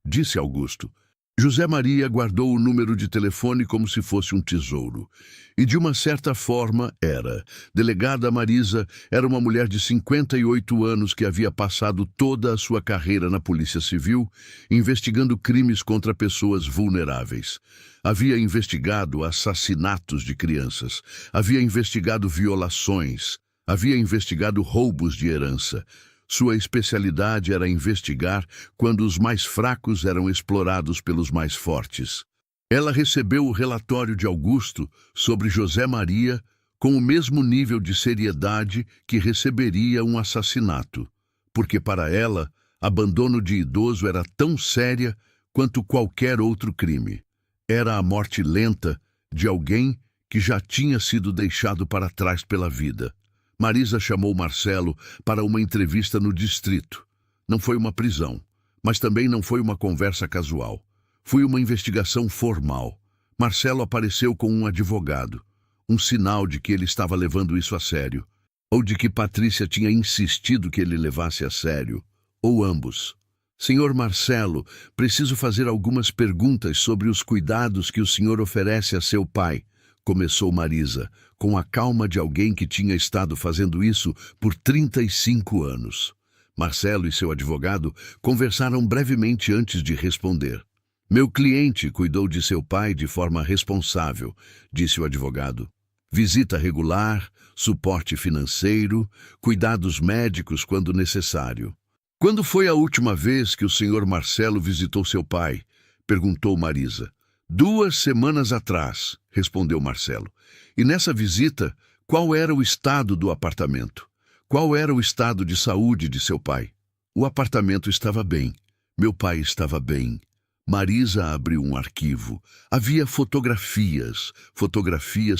disse Augusto. José Maria guardou o número de telefone como se fosse um tesouro. E de uma certa forma era. Delegada Marisa era uma mulher de 58 anos que havia passado toda a sua carreira na Polícia Civil, investigando crimes contra pessoas vulneráveis. Havia investigado assassinatos de crianças, havia investigado violações, havia investigado roubos de herança. Sua especialidade era investigar quando os mais fracos eram explorados pelos mais fortes. Ela recebeu o relatório de Augusto sobre José Maria com o mesmo nível de seriedade que receberia um assassinato, porque para ela, abandono de idoso era tão séria quanto qualquer outro crime. Era a morte lenta de alguém que já tinha sido deixado para trás pela vida. Marisa chamou Marcelo para uma entrevista no distrito. Não foi uma prisão, mas também não foi uma conversa casual. Foi uma investigação formal. Marcelo apareceu com um advogado, um sinal de que ele estava levando isso a sério, ou de que Patrícia tinha insistido que ele levasse a sério, ou ambos. "Senhor Marcelo, preciso fazer algumas perguntas sobre os cuidados que o senhor oferece a seu pai", começou Marisa, com a calma de alguém que tinha estado fazendo isso por 35 anos. Marcelo e seu advogado conversaram brevemente antes de responder. "Meu cliente cuidou de seu pai de forma responsável", disse o advogado. "Visita regular, suporte financeiro, cuidados médicos quando necessário." "Quando foi a última vez que o senhor Marcelo visitou seu pai?", perguntou Marisa. "2 semanas atrás", respondeu Marcelo. "E nessa visita, qual era o estado do apartamento? Qual era o estado de saúde de seu pai?" "O apartamento estava bem. Meu pai estava bem." Marisa abriu um arquivo. Havia fotografias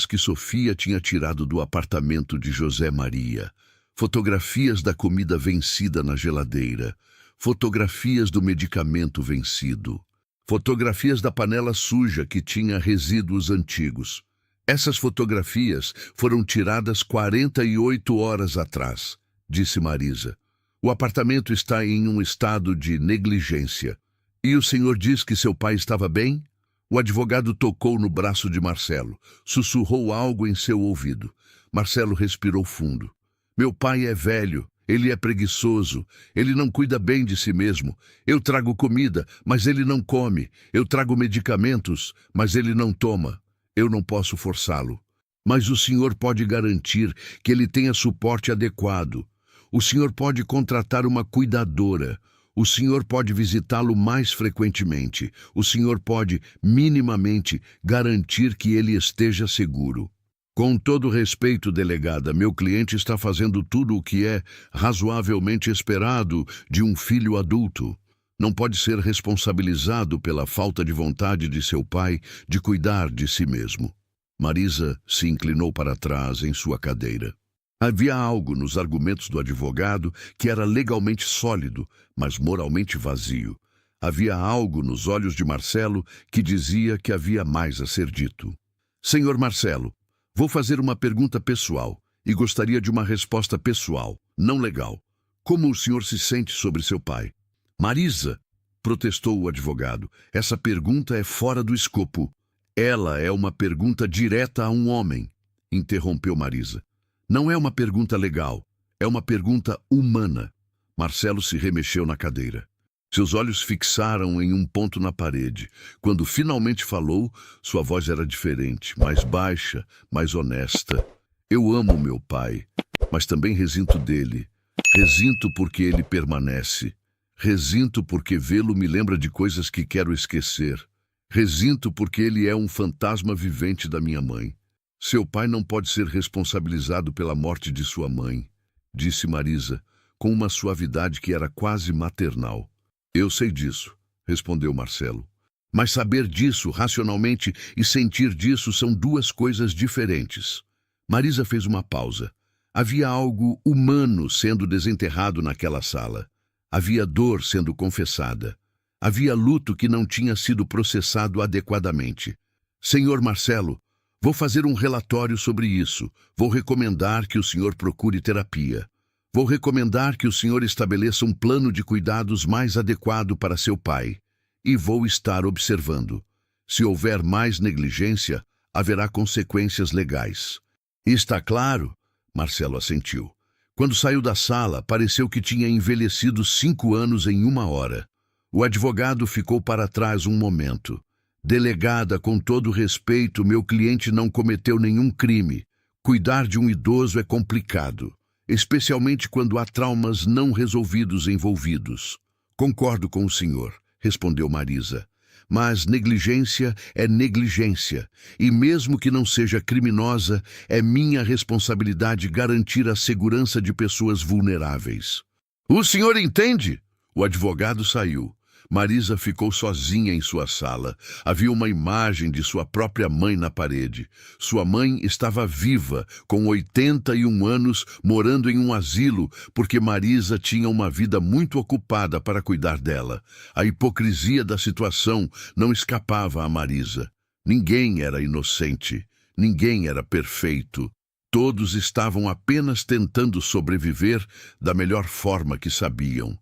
que Sofia tinha tirado do apartamento de José Maria. Fotografias da comida vencida na geladeira. Fotografias do medicamento vencido. Fotografias da panela suja que tinha resíduos antigos. "Essas fotografias foram tiradas 48 horas atrás", disse Marisa. "O apartamento está em um estado de negligência. E o senhor diz que seu pai estava bem?" O advogado tocou no braço de Marcelo, sussurrou algo em seu ouvido. Marcelo respirou fundo. "Meu pai é velho. Ele é preguiçoso, ele não cuida bem de si mesmo. Eu trago comida, mas ele não come. Eu trago medicamentos, mas ele não toma. Eu não posso forçá-lo. Mas o senhor pode garantir que ele tenha suporte adequado. O senhor pode contratar uma cuidadora, O senhor pode visitá-lo mais frequentemente. O senhor pode, minimamente, garantir que ele esteja seguro. Com todo respeito, delegada, meu cliente está fazendo tudo o que é razoavelmente esperado de um filho adulto. Não pode ser responsabilizado pela falta de vontade de seu pai de cuidar de si mesmo. Marisa se inclinou para trás em sua cadeira. Havia algo nos argumentos do advogado que era legalmente sólido, mas moralmente vazio. Havia algo nos olhos de Marcelo que dizia que havia mais a ser dito. Senhor Marcelo, vou fazer uma pergunta pessoal e gostaria de uma resposta pessoal, não legal. Como o senhor se sente sobre seu pai? Marisa, protestou o advogado, essa pergunta é fora do escopo. Ela é uma pergunta direta a um homem, interrompeu Marisa. Não é uma pergunta legal, é uma pergunta humana. Marcelo se remexeu na cadeira. Seus olhos fixaram em um ponto na parede. Quando finalmente falou, sua voz era diferente, mais baixa, mais honesta. Eu amo meu pai, mas também resinto dele. Resinto porque ele permanece. Resinto porque vê-lo me lembra de coisas que quero esquecer. Resinto porque ele é um fantasma vivente da minha mãe. Seu pai não pode ser responsabilizado pela morte de sua mãe, disse Marisa, com uma suavidade que era quase maternal. Eu sei disso, respondeu Marcelo. Mas saber disso racionalmente e sentir disso são duas coisas diferentes. Marisa fez uma pausa. Havia algo humano sendo desenterrado naquela sala. Havia dor sendo confessada. Havia luto que não tinha sido processado adequadamente. Senhor Marcelo, vou fazer um relatório sobre isso. Vou recomendar que o senhor procure terapia. Vou recomendar que o senhor estabeleça um plano de cuidados mais adequado para seu pai. E vou estar observando. Se houver mais negligência, haverá consequências legais. Está claro? Marcelo assentiu. Quando saiu da sala, pareceu que tinha envelhecido 5 anos em 1 hora. O advogado ficou para trás um momento. Delegada, com todo respeito, meu cliente não cometeu nenhum crime. Cuidar de um idoso é complicado, especialmente quando há traumas não resolvidos envolvidos. Concordo com o senhor, respondeu Marisa. Mas negligência é negligência, e mesmo que não seja criminosa, é minha responsabilidade garantir a segurança de pessoas vulneráveis. O senhor entende? O advogado saiu. Marisa ficou sozinha em sua sala. Havia uma imagem de sua própria mãe na parede. Sua mãe estava viva, com 81 anos, morando em um asilo, porque Marisa tinha uma vida muito ocupada para cuidar dela. A hipocrisia da situação não escapava a Marisa. Ninguém era inocente. Ninguém era perfeito. Todos estavam apenas tentando sobreviver da melhor forma que sabiam.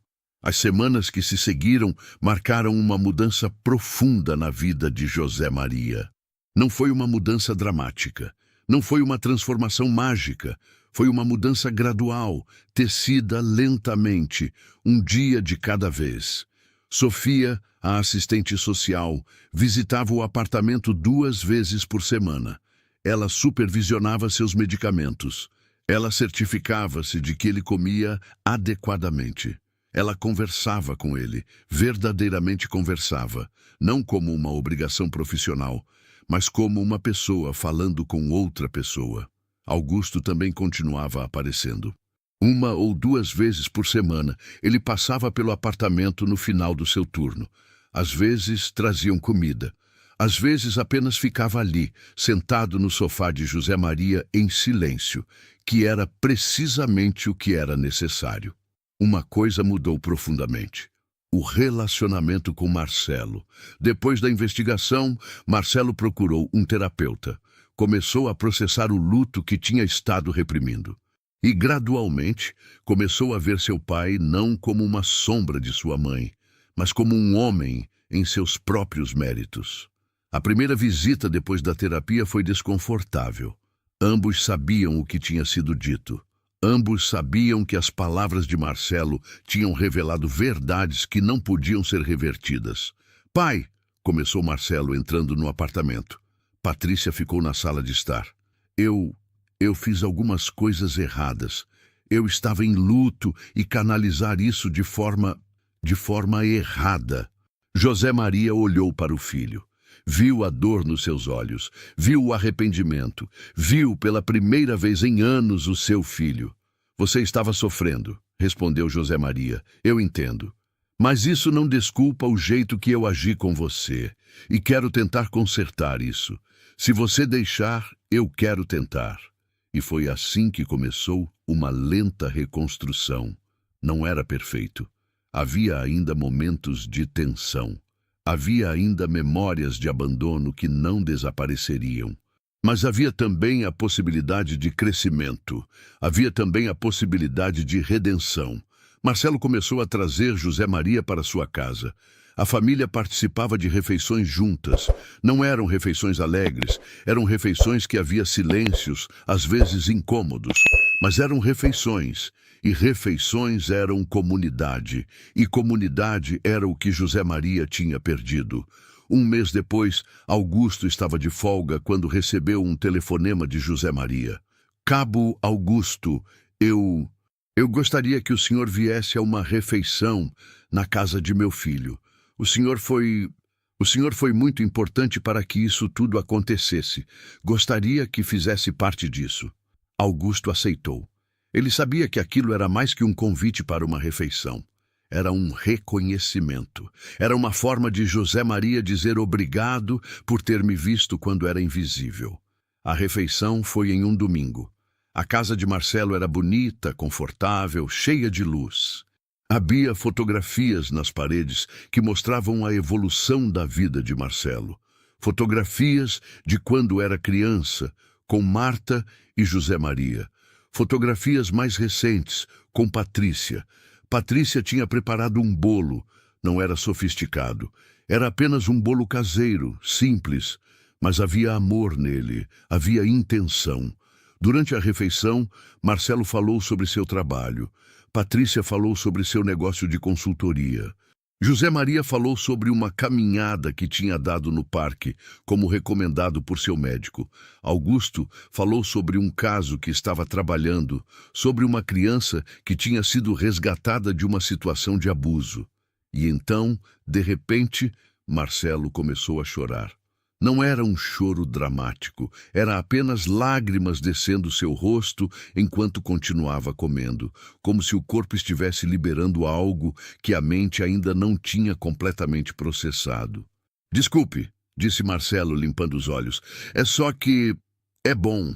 As semanas que se seguiram marcaram uma mudança profunda na vida de José Maria. Não foi uma mudança dramática, não foi uma transformação mágica, foi uma mudança gradual, tecida lentamente, um dia de cada vez. Sofia, a assistente social, visitava o apartamento 2 vezes por semana. Ela supervisionava seus medicamentos. Ela certificava-se de que ele comia adequadamente. Ela conversava com ele, verdadeiramente conversava, não como uma obrigação profissional, mas como uma pessoa falando com outra pessoa. Augusto também continuava aparecendo. 1 ou 2 vezes por semana, ele passava pelo apartamento no final do seu turno. Às vezes traziam comida. Às vezes apenas ficava ali, sentado no sofá de José Maria em silêncio, que era precisamente o que era necessário. Uma coisa mudou profundamente. O relacionamento com Marcelo. Depois da investigação, Marcelo procurou um terapeuta. Começou a processar o luto que tinha estado reprimindo. E, gradualmente, começou a ver seu pai não como uma sombra de sua mãe, mas como um homem em seus próprios méritos. A primeira visita depois da terapia foi desconfortável. Ambos sabiam o que tinha sido dito. Ambos sabiam que as palavras de Marcelo tinham revelado verdades que não podiam ser revertidas. Pai, começou Marcelo entrando no apartamento. Patrícia ficou na sala de estar. Eu fiz algumas coisas erradas. Eu estava em luto e canalizar isso de forma... de forma errada. José Maria olhou para o filho. Viu a dor nos seus olhos, viu o arrependimento, viu pela primeira vez em anos o seu filho. Você estava sofrendo, respondeu José Maria. Eu entendo. Mas isso não desculpa o jeito que eu agi com você, e quero tentar consertar isso. Se você deixar, eu quero tentar. E foi assim que começou uma lenta reconstrução. Não era perfeito. Havia ainda momentos de tensão. Havia ainda memórias de abandono que não desapareceriam. Mas havia também a possibilidade de crescimento. Havia também a possibilidade de redenção. Marcelo começou a trazer José Maria para sua casa. A família participava de refeições juntas. Não eram refeições alegres, eram refeições que havia silêncios, às vezes incômodos. Mas eram refeições, e refeições eram comunidade, e comunidade era o que José Maria tinha perdido. Um mês depois, Augusto estava de folga quando recebeu um telefonema de José Maria. Cabo Augusto, eu gostaria que o senhor viesse a uma refeição na casa de meu filho. O senhor foi muito importante para que isso tudo acontecesse. Gostaria que fizesse parte disso. Augusto aceitou. Ele sabia que aquilo era mais que um convite para uma refeição. Era um reconhecimento. Era uma forma de José Maria dizer obrigado por ter me visto quando era invisível. A refeição foi em um domingo. A casa de Marcelo era bonita, confortável, cheia de luz. Havia fotografias nas paredes que mostravam a evolução da vida de Marcelo. Fotografias de quando era criança, com Marta e José Maria. Fotografias mais recentes, com Patrícia. Patrícia tinha preparado um bolo. Não era sofisticado. Era apenas um bolo caseiro, simples. Mas havia amor nele, havia intenção. Durante a refeição, Marcelo falou sobre seu trabalho. Patrícia falou sobre seu negócio de consultoria. José Maria falou sobre uma caminhada que tinha dado no parque, como recomendado por seu médico. Augusto falou sobre um caso que estava trabalhando, sobre uma criança que tinha sido resgatada de uma situação de abuso. E então, de repente, Marcelo começou a chorar. Não era um choro dramático, era apenas lágrimas descendo seu rosto enquanto continuava comendo, como se o corpo estivesse liberando algo que a mente ainda não tinha completamente processado. Desculpe, disse Marcelo, limpando os olhos. É só que é bom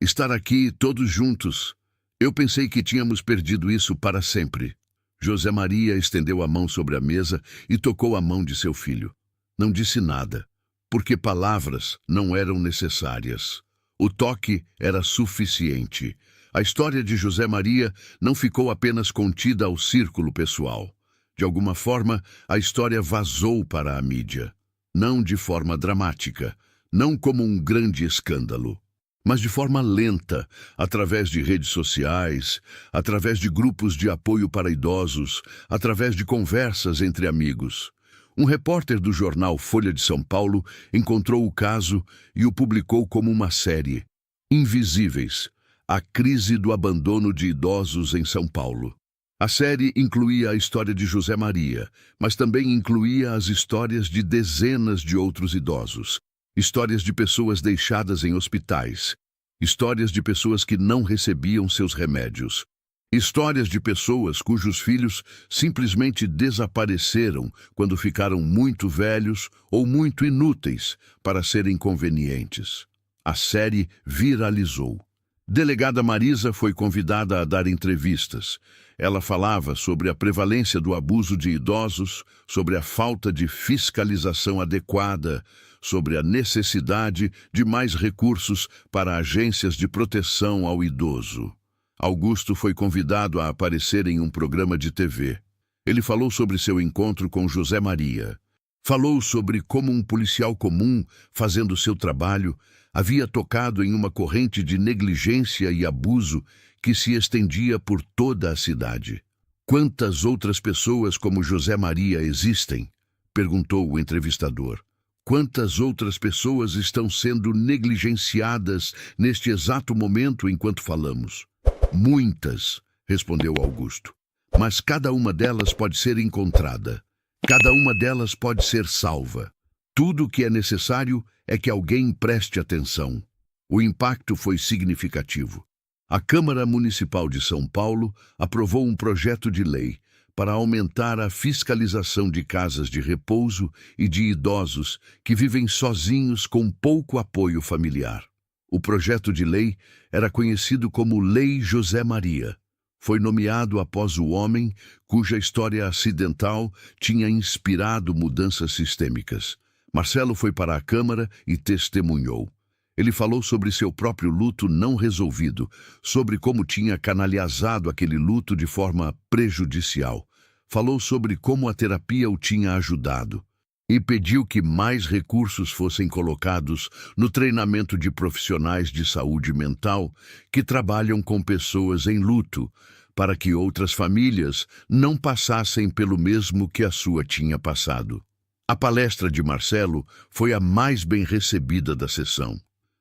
estar aqui todos juntos. Eu pensei que tínhamos perdido isso para sempre. José Maria estendeu a mão sobre a mesa e tocou a mão de seu filho. Não disse nada, porque palavras não eram necessárias. O toque era suficiente. A história de José Maria não ficou apenas contida ao círculo pessoal. De alguma forma, a história vazou para a mídia. Não de forma dramática, não como um grande escândalo, mas de forma lenta, através de redes sociais, através de grupos de apoio para idosos, através de conversas entre amigos. Um repórter do jornal Folha de São Paulo encontrou o caso e o publicou como uma série. Invisíveis, a crise do abandono de idosos em São Paulo. A série incluía a história de José Maria, mas também incluía as histórias de dezenas de outros idosos. Histórias de pessoas deixadas em hospitais. Histórias de pessoas que não recebiam seus remédios. Histórias de pessoas cujos filhos simplesmente desapareceram quando ficaram muito velhos ou muito inúteis para serem convenientes. A série viralizou. Delegada Marisa foi convidada a dar entrevistas. Ela falava sobre a prevalência do abuso de idosos, sobre a falta de fiscalização adequada, sobre a necessidade de mais recursos para agências de proteção ao idoso. Augusto foi convidado a aparecer em um programa de TV. Ele falou sobre seu encontro com José Maria. Falou sobre como um policial comum, fazendo seu trabalho, havia tocado em uma corrente de negligência e abuso que se estendia por toda a cidade. Quantas outras pessoas como José Maria existem? Perguntou o entrevistador. Quantas outras pessoas estão sendo negligenciadas neste exato momento enquanto falamos? Muitas, respondeu Augusto. mas cada uma delas pode ser encontrada. Cada uma delas pode ser salva. Tudo o que é necessário é que alguém preste atenção. O impacto foi significativo. A Câmara Municipal de São Paulo aprovou um projeto de lei para aumentar a fiscalização de casas de repouso e de idosos que vivem sozinhos com pouco apoio familiar. O projeto de lei era conhecido como Lei José Maria. Foi nomeado após o homem cuja história acidental tinha inspirado mudanças sistêmicas. Marcelo foi para a Câmara e testemunhou. Ele falou sobre seu próprio luto não resolvido, sobre como tinha canalizado aquele luto de forma prejudicial. Falou sobre como a terapia o tinha ajudado. E pediu que mais recursos fossem colocados no treinamento de profissionais de saúde mental que trabalham com pessoas em luto, para que outras famílias não passassem pelo mesmo que a sua tinha passado. A palestra de Marcelo foi a mais bem recebida da sessão.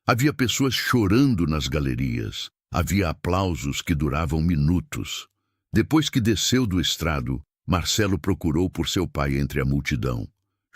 Havia pessoas chorando nas galerias. Havia aplausos que duravam minutos. Depois que desceu do estrado, Marcelo procurou por seu pai entre a multidão.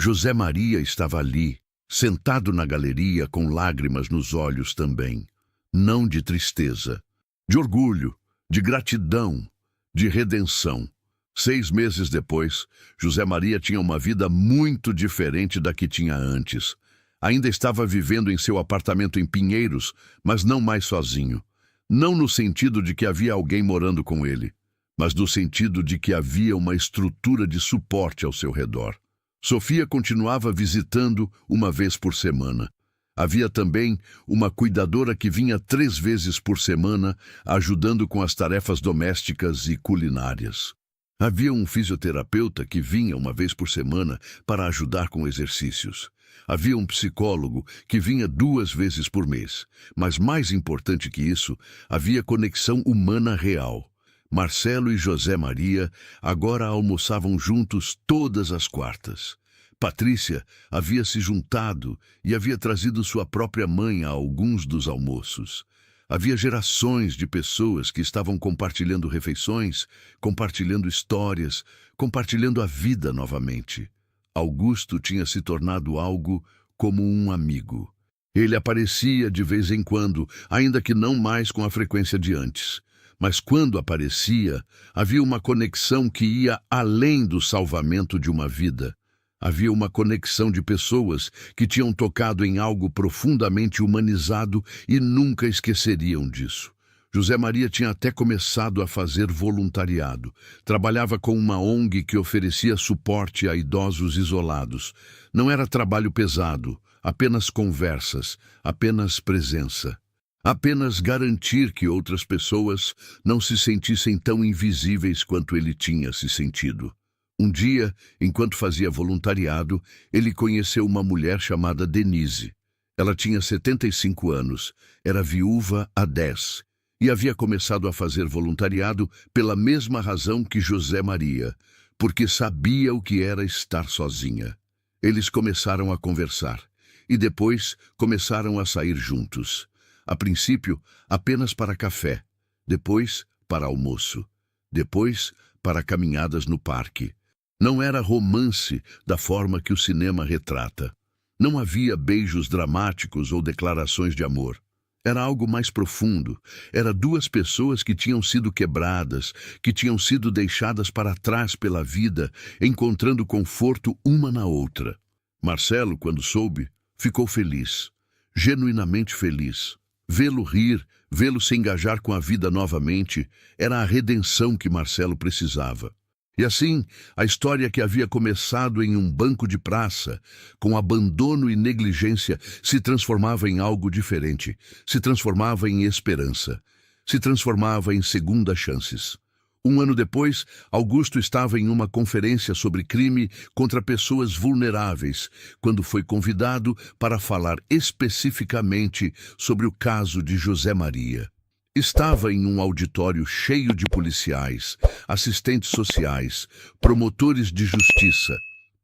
José Maria estava ali, sentado na galeria com lágrimas nos olhos também. Não de tristeza, de orgulho, de gratidão, de redenção. 6 meses depois, José Maria tinha uma vida muito diferente da que tinha antes. Ainda estava vivendo em seu apartamento em Pinheiros, mas não mais sozinho. Não no sentido de que havia alguém morando com ele, mas no sentido de que havia uma estrutura de suporte ao seu redor. Sofia continuava visitando uma vez por semana. Havia também uma cuidadora que vinha 3 vezes por semana, ajudando com as tarefas domésticas e culinárias. Havia um fisioterapeuta que vinha uma vez por semana para ajudar com exercícios. Havia um psicólogo que vinha 2 vezes por mês. Mas mais importante que isso, havia conexão humana real. Marcelo e José Maria agora almoçavam juntos todas as quartas. Patrícia havia se juntado e havia trazido sua própria mãe a alguns dos almoços. Havia gerações de pessoas que estavam compartilhando refeições, compartilhando histórias, compartilhando a vida novamente. Augusto tinha se tornado algo como um amigo. Ele aparecia de vez em quando, ainda que não mais com a frequência de antes. Mas quando aparecia, havia uma conexão que ia além do salvamento de uma vida. Havia uma conexão de pessoas que tinham tocado em algo profundamente humanizado e nunca esqueceriam disso. José Maria tinha até começado a fazer voluntariado. Trabalhava com uma ONG que oferecia suporte a idosos isolados. Não era trabalho pesado, apenas conversas, apenas presença. Apenas garantir que outras pessoas não se sentissem tão invisíveis quanto ele tinha se sentido. Um dia, enquanto fazia voluntariado, ele conheceu uma mulher chamada Denise. Ela tinha 75 anos, era viúva há 10 e havia começado a fazer voluntariado pela mesma razão que José Maria, porque sabia o que era estar sozinha. Eles começaram a conversar e depois começaram a sair juntos. A princípio, apenas para café, depois para almoço, depois para caminhadas no parque. Não era romance da forma que o cinema retrata. Não havia beijos dramáticos ou declarações de amor. Era algo mais profundo. Era 2 pessoas que tinham sido quebradas, que tinham sido deixadas para trás pela vida, encontrando conforto uma na outra. Marcelo, quando soube, ficou feliz, genuinamente feliz. Vê-lo rir, vê-lo se engajar com a vida novamente, era a redenção que Marcelo precisava. E assim, a história que havia começado em um banco de praça, com abandono e negligência, se transformava em algo diferente, se transformava em esperança, se transformava em segundas chances. 1 ano depois, Augusto estava em uma conferência sobre crime contra pessoas vulneráveis, quando foi convidado para falar especificamente sobre o caso de José Maria. Estava em um auditório cheio de policiais, assistentes sociais, promotores de justiça,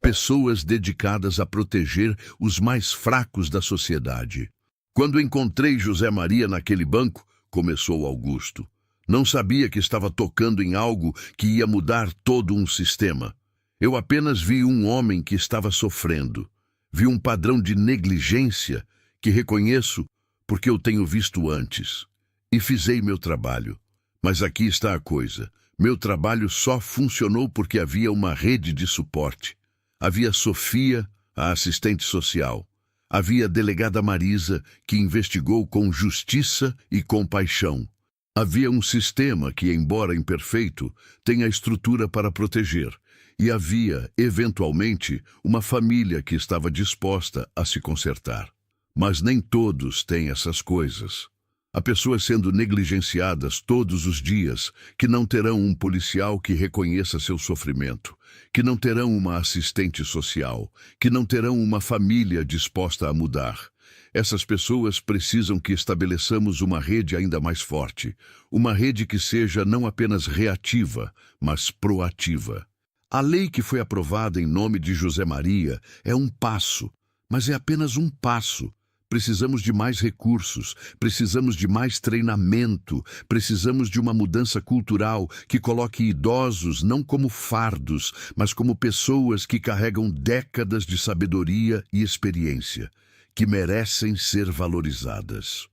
pessoas dedicadas a proteger os mais fracos da sociedade. Quando encontrei José Maria naquele banco, começou Augusto, Não sabia que estava tocando em algo que ia mudar todo um sistema. Eu apenas vi um homem que estava sofrendo. Vi um padrão de negligência que reconheço porque eu tenho visto antes. E fizei meu trabalho. Mas aqui está a coisa. Meu trabalho só funcionou porque havia uma rede de suporte. Havia Sofia, a assistente social. Havia a delegada Marisa, que investigou com justiça e compaixão. Havia um sistema que, embora imperfeito, tem a estrutura para proteger. E havia, eventualmente, uma família que estava disposta a se consertar. Mas nem todos têm essas coisas. Há pessoas sendo negligenciadas todos os dias, que não terão um policial que reconheça seu sofrimento, que não terão uma assistente social, que não terão uma família disposta a mudar. Essas pessoas precisam que estabeleçamos uma rede ainda mais forte, uma rede que seja não apenas reativa, mas proativa. A lei que foi aprovada em nome de José Maria é um passo, mas é apenas um passo. Precisamos de mais recursos, precisamos de mais treinamento, precisamos de uma mudança cultural que coloque idosos não como fardos, mas como pessoas que carregam décadas de sabedoria e experiência, que merecem ser valorizadas.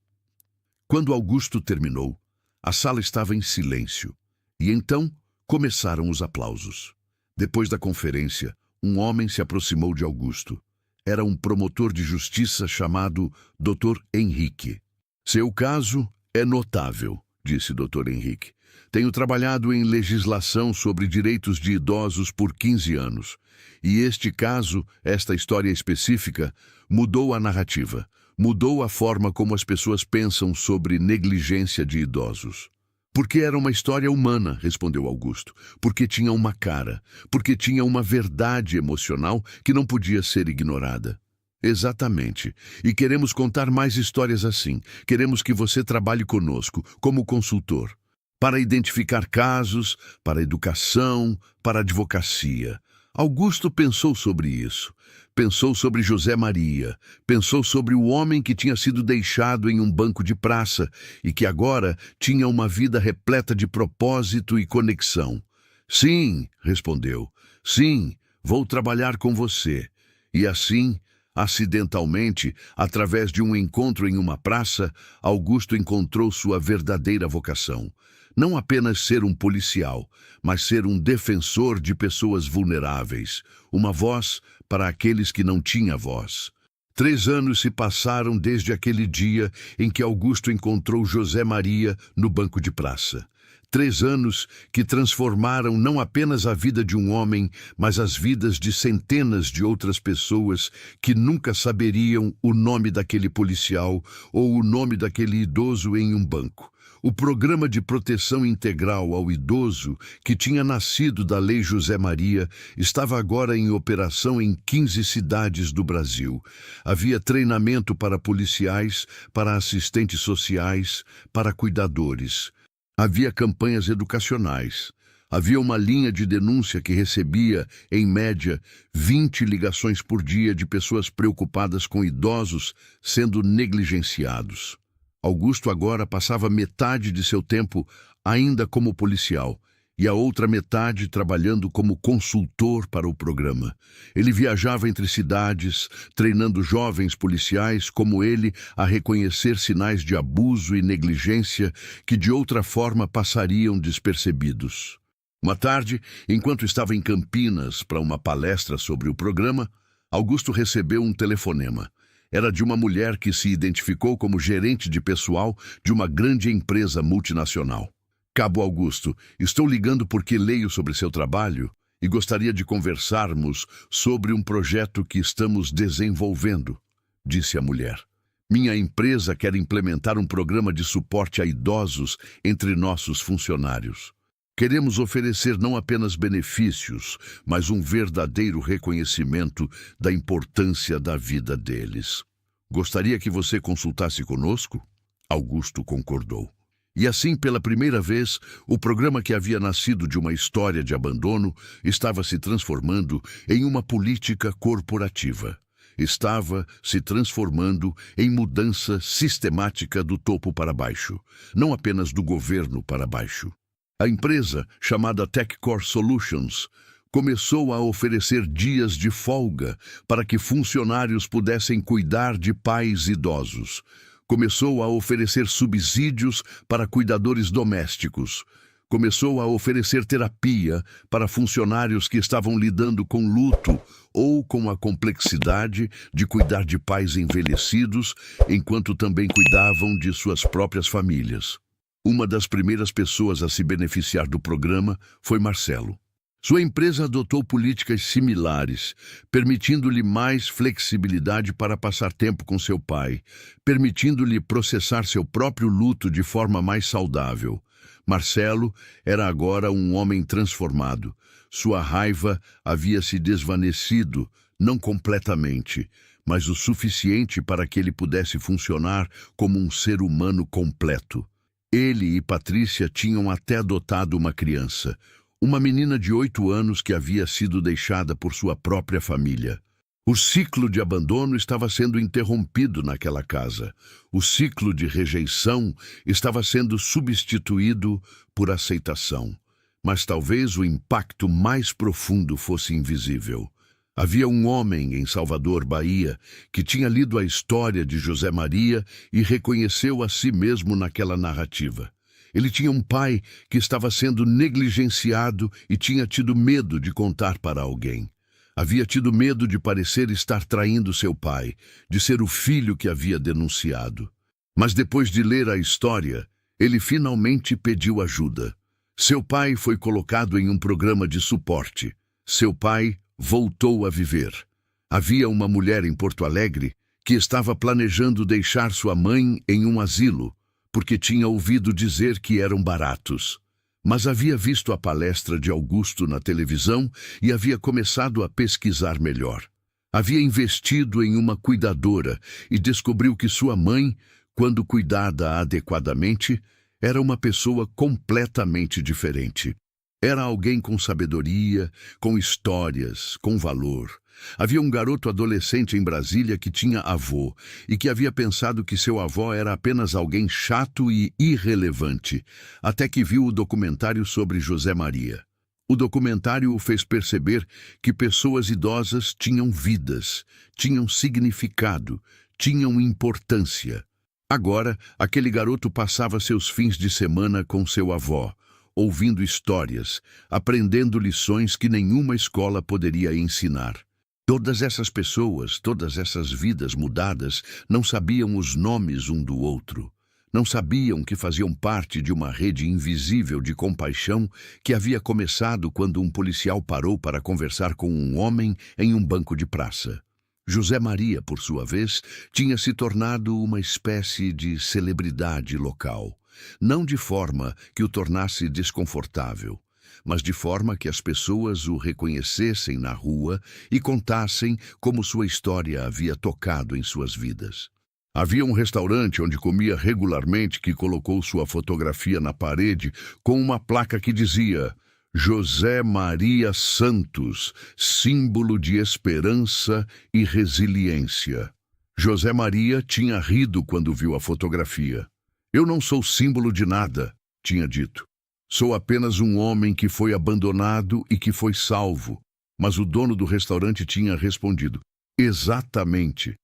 Quando Augusto terminou, a sala estava em silêncio, e então começaram os aplausos. Depois da conferência, um homem se aproximou de Augusto. Era um promotor de justiça chamado Dr. Henrique. Seu caso é notável, disse Dr. Henrique. Tenho trabalhado em legislação sobre direitos de idosos por 15 anos. E este caso, esta história específica, mudou a narrativa, mudou a forma como as pessoas pensam sobre negligência de idosos. Porque era uma história humana, respondeu Augusto. Porque tinha uma cara, porque tinha uma verdade emocional que não podia ser ignorada. Exatamente. E queremos contar mais histórias assim. Queremos que você trabalhe conosco, como consultor, para identificar casos, para educação, para advocacia. Augusto pensou sobre isso. Pensou sobre José Maria, pensou sobre o homem que tinha sido deixado em um banco de praça e que agora tinha uma vida repleta de propósito e conexão. Sim, respondeu, sim, vou trabalhar com você. E assim, acidentalmente, através de um encontro em uma praça, Augusto encontrou sua verdadeira vocação. Não apenas ser um policial, mas ser um defensor de pessoas vulneráveis, uma voz para aqueles que não tinham voz. 3 anos se passaram desde aquele dia em que Augusto encontrou José Maria no banco de praça. 3 anos que transformaram não apenas a vida de um homem, mas as vidas de centenas de outras pessoas que nunca saberiam o nome daquele policial ou o nome daquele idoso em um banco. O programa de proteção integral ao idoso, que tinha nascido da Lei José Maria, estava agora em operação em 15 cidades do Brasil. Havia treinamento para policiais, para assistentes sociais, para cuidadores. Havia campanhas educacionais. Havia uma linha de denúncia que recebia, em média, 20 ligações por dia de pessoas preocupadas com idosos sendo negligenciados. Augusto agora passava metade de seu tempo ainda como policial e a outra metade trabalhando como consultor para o programa. Ele viajava entre cidades, treinando jovens policiais como ele a reconhecer sinais de abuso e negligência que de outra forma passariam despercebidos. Uma tarde, enquanto estava em Campinas para uma palestra sobre o programa, Augusto recebeu um telefonema. Era de uma mulher que se identificou como gerente de pessoal de uma grande empresa multinacional. Cabo Augusto, estou ligando porque leio sobre seu trabalho e gostaria de conversarmos sobre um projeto que estamos desenvolvendo, disse a mulher. Minha empresa quer implementar um programa de suporte a idosos entre nossos funcionários. Queremos oferecer não apenas benefícios, mas um verdadeiro reconhecimento da importância da vida deles. Gostaria que você consultasse conosco? Augusto concordou. E assim, pela primeira vez, o programa que havia nascido de uma história de abandono estava se transformando em uma política corporativa. estava se transformando em mudança sistemática do topo para baixo, não apenas do governo para baixo. A empresa, chamada TechCore Solutions, começou a oferecer dias de folga para que funcionários pudessem cuidar de pais idosos. Começou a oferecer subsídios para cuidadores domésticos. Começou a oferecer terapia para funcionários que estavam lidando com luto ou com a complexidade de cuidar de pais envelhecidos, enquanto também cuidavam de suas próprias famílias. Uma das primeiras pessoas a se beneficiar do programa foi Marcelo. Sua empresa adotou políticas similares, permitindo-lhe mais flexibilidade para passar tempo com seu pai, permitindo-lhe processar seu próprio luto de forma mais saudável. Marcelo era agora um homem transformado. Sua raiva havia se desvanecido, não completamente, mas o suficiente para que ele pudesse funcionar como um ser humano completo. Ele e Patrícia tinham até adotado uma criança, uma menina de 8 anos que havia sido deixada por sua própria família. O ciclo de abandono estava sendo interrompido naquela casa. O ciclo de rejeição estava sendo substituído por aceitação. Mas talvez o impacto mais profundo fosse invisível. Havia um homem em Salvador, Bahia, que tinha lido a história de José Maria e reconheceu a si mesmo naquela narrativa. Ele tinha um pai que estava sendo negligenciado e tinha tido medo de contar para alguém. Havia tido medo de parecer estar traindo seu pai, de ser o filho que havia denunciado. Mas depois de ler a história, ele finalmente pediu ajuda. Seu pai foi colocado em um programa de suporte. Seu pai voltou a viver. Havia uma mulher em Porto Alegre que estava planejando deixar sua mãe em um asilo, porque tinha ouvido dizer que eram baratos. Mas havia visto a palestra de Augusto na televisão e havia começado a pesquisar melhor. Havia investido em uma cuidadora e descobriu que sua mãe, quando cuidada adequadamente, era uma pessoa completamente diferente. Era alguém com sabedoria, com histórias, com valor. Havia um garoto adolescente em Brasília que tinha avô e que havia pensado que seu avô era apenas alguém chato e irrelevante, até que viu o documentário sobre José Maria. O documentário o fez perceber que pessoas idosas tinham vidas, tinham significado, tinham importância. Agora, aquele garoto passava seus fins de semana com seu avô, ouvindo histórias, aprendendo lições que nenhuma escola poderia ensinar. Todas essas pessoas, todas essas vidas mudadas, não sabiam os nomes um do outro. Não sabiam que faziam parte de uma rede invisível de compaixão que havia começado quando um policial parou para conversar com um homem em um banco de praça. José Maria, por sua vez, tinha se tornado uma espécie de celebridade local. Não de forma que o tornasse desconfortável, mas de forma que as pessoas o reconhecessem na rua e contassem como sua história havia tocado em suas vidas. Havia um restaurante onde comia regularmente que colocou sua fotografia na parede com uma placa que dizia José Maria Santos, símbolo de esperança e resiliência. José Maria tinha rido quando viu a fotografia. Eu não sou símbolo de nada, tinha dito. Sou apenas um homem que foi abandonado e que foi salvo. Mas o dono do restaurante tinha respondido, exatamente.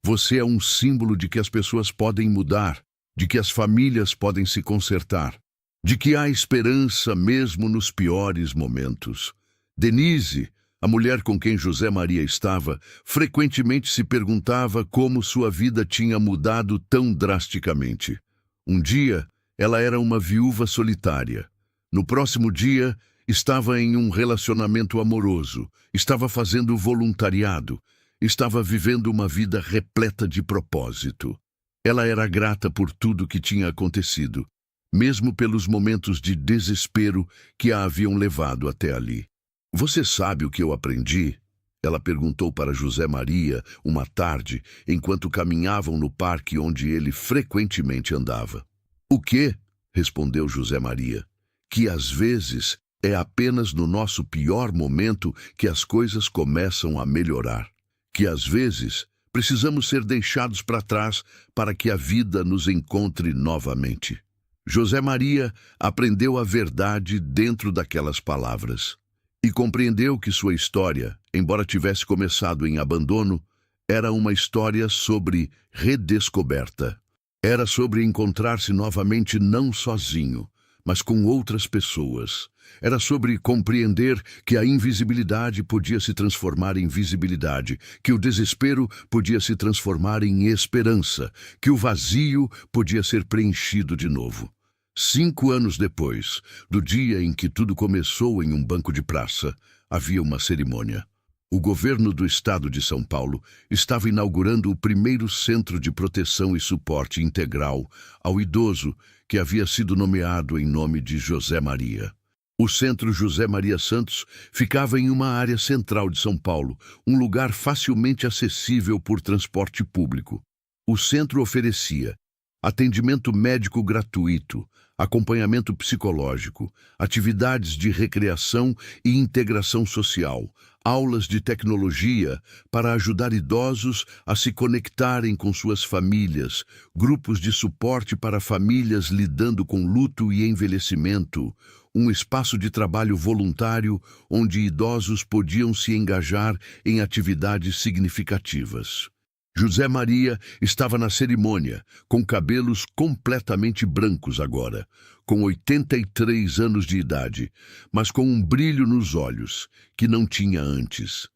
Você é um símbolo de que as pessoas podem mudar, de que as famílias podem se consertar, de que há esperança mesmo nos piores momentos. Denise, a mulher com quem José Maria estava, frequentemente se perguntava como sua vida tinha mudado tão drasticamente. Um dia, ela era uma viúva solitária. No próximo dia, estava em um relacionamento amoroso, estava fazendo voluntariado, estava vivendo uma vida repleta de propósito. Ela era grata por tudo que tinha acontecido, mesmo pelos momentos de desespero que a haviam levado até ali. Você sabe o que eu aprendi? Ela perguntou para José Maria uma tarde, enquanto caminhavam no parque onde ele frequentemente andava. O quê? Respondeu José Maria. Que às vezes é apenas no nosso pior momento que as coisas começam a melhorar. que às vezes precisamos ser deixados para trás para que a vida nos encontre novamente. José Maria aprendeu a verdade dentro daquelas palavras e compreendeu que sua história, embora tivesse começado em abandono, era uma história sobre redescoberta. Era sobre encontrar-se novamente não sozinho, mas com outras pessoas. Era sobre compreender que a invisibilidade podia se transformar em visibilidade, que o desespero podia se transformar em esperança, que o vazio podia ser preenchido de novo. 5 anos depois, do dia em que tudo começou em um banco de praça, havia uma cerimônia. O governo do estado de São Paulo estava inaugurando o primeiro centro de proteção e suporte integral ao idoso que havia sido nomeado em nome de José Maria. O Centro José Maria Santos ficava em uma área central de São Paulo, um lugar facilmente acessível por transporte público. O centro oferecia atendimento médico gratuito, acompanhamento psicológico, atividades de recreação e integração social, aulas de tecnologia para ajudar idosos a se conectarem com suas famílias, grupos de suporte para famílias lidando com luto e envelhecimento, um espaço de trabalho voluntário onde idosos podiam se engajar em atividades significativas. José Maria estava na cerimônia, com cabelos completamente brancos agora, com 83 anos de idade, mas com um brilho nos olhos que não tinha antes.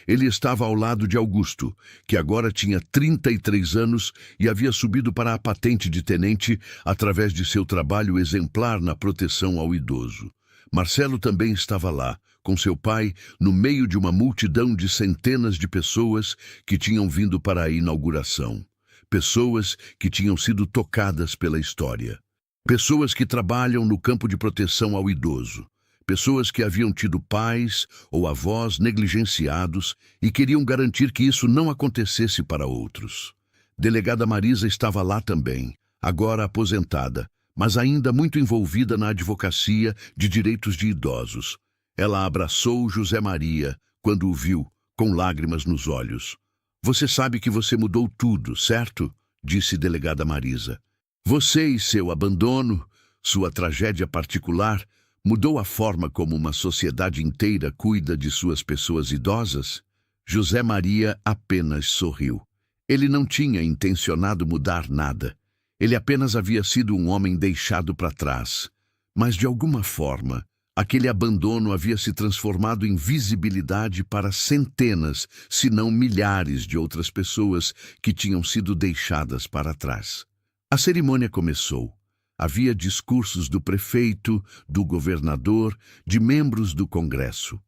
Ele estava ao lado de Augusto, que agora tinha 33 anos e havia subido para a patente de tenente através de seu trabalho exemplar na proteção ao idoso. Marcelo também estava lá, com seu pai, no meio de uma multidão de centenas de pessoas que tinham vindo para a inauguração. Pessoas que tinham sido tocadas pela história. Pessoas que trabalham no campo de proteção ao idoso. Pessoas que haviam tido pais ou avós negligenciados e queriam garantir que isso não acontecesse para outros. Delegada Marisa estava lá também, agora aposentada, mas ainda muito envolvida na advocacia de direitos de idosos. Ela abraçou José Maria quando o viu, com lágrimas nos olhos. "Você sabe que você mudou tudo, certo?" disse delegada Marisa. "Você e seu abandono, sua tragédia particular, mudou a forma como uma sociedade inteira cuida de suas pessoas idosas?" José Maria apenas sorriu. Ele não tinha intencionado mudar nada. Ele apenas havia sido um homem deixado para trás. Mas, de alguma forma, aquele abandono havia se transformado em visibilidade para centenas, se não milhares de outras pessoas que tinham sido deixadas para trás. A cerimônia começou. Havia discursos do prefeito, do governador, de membros do Congresso.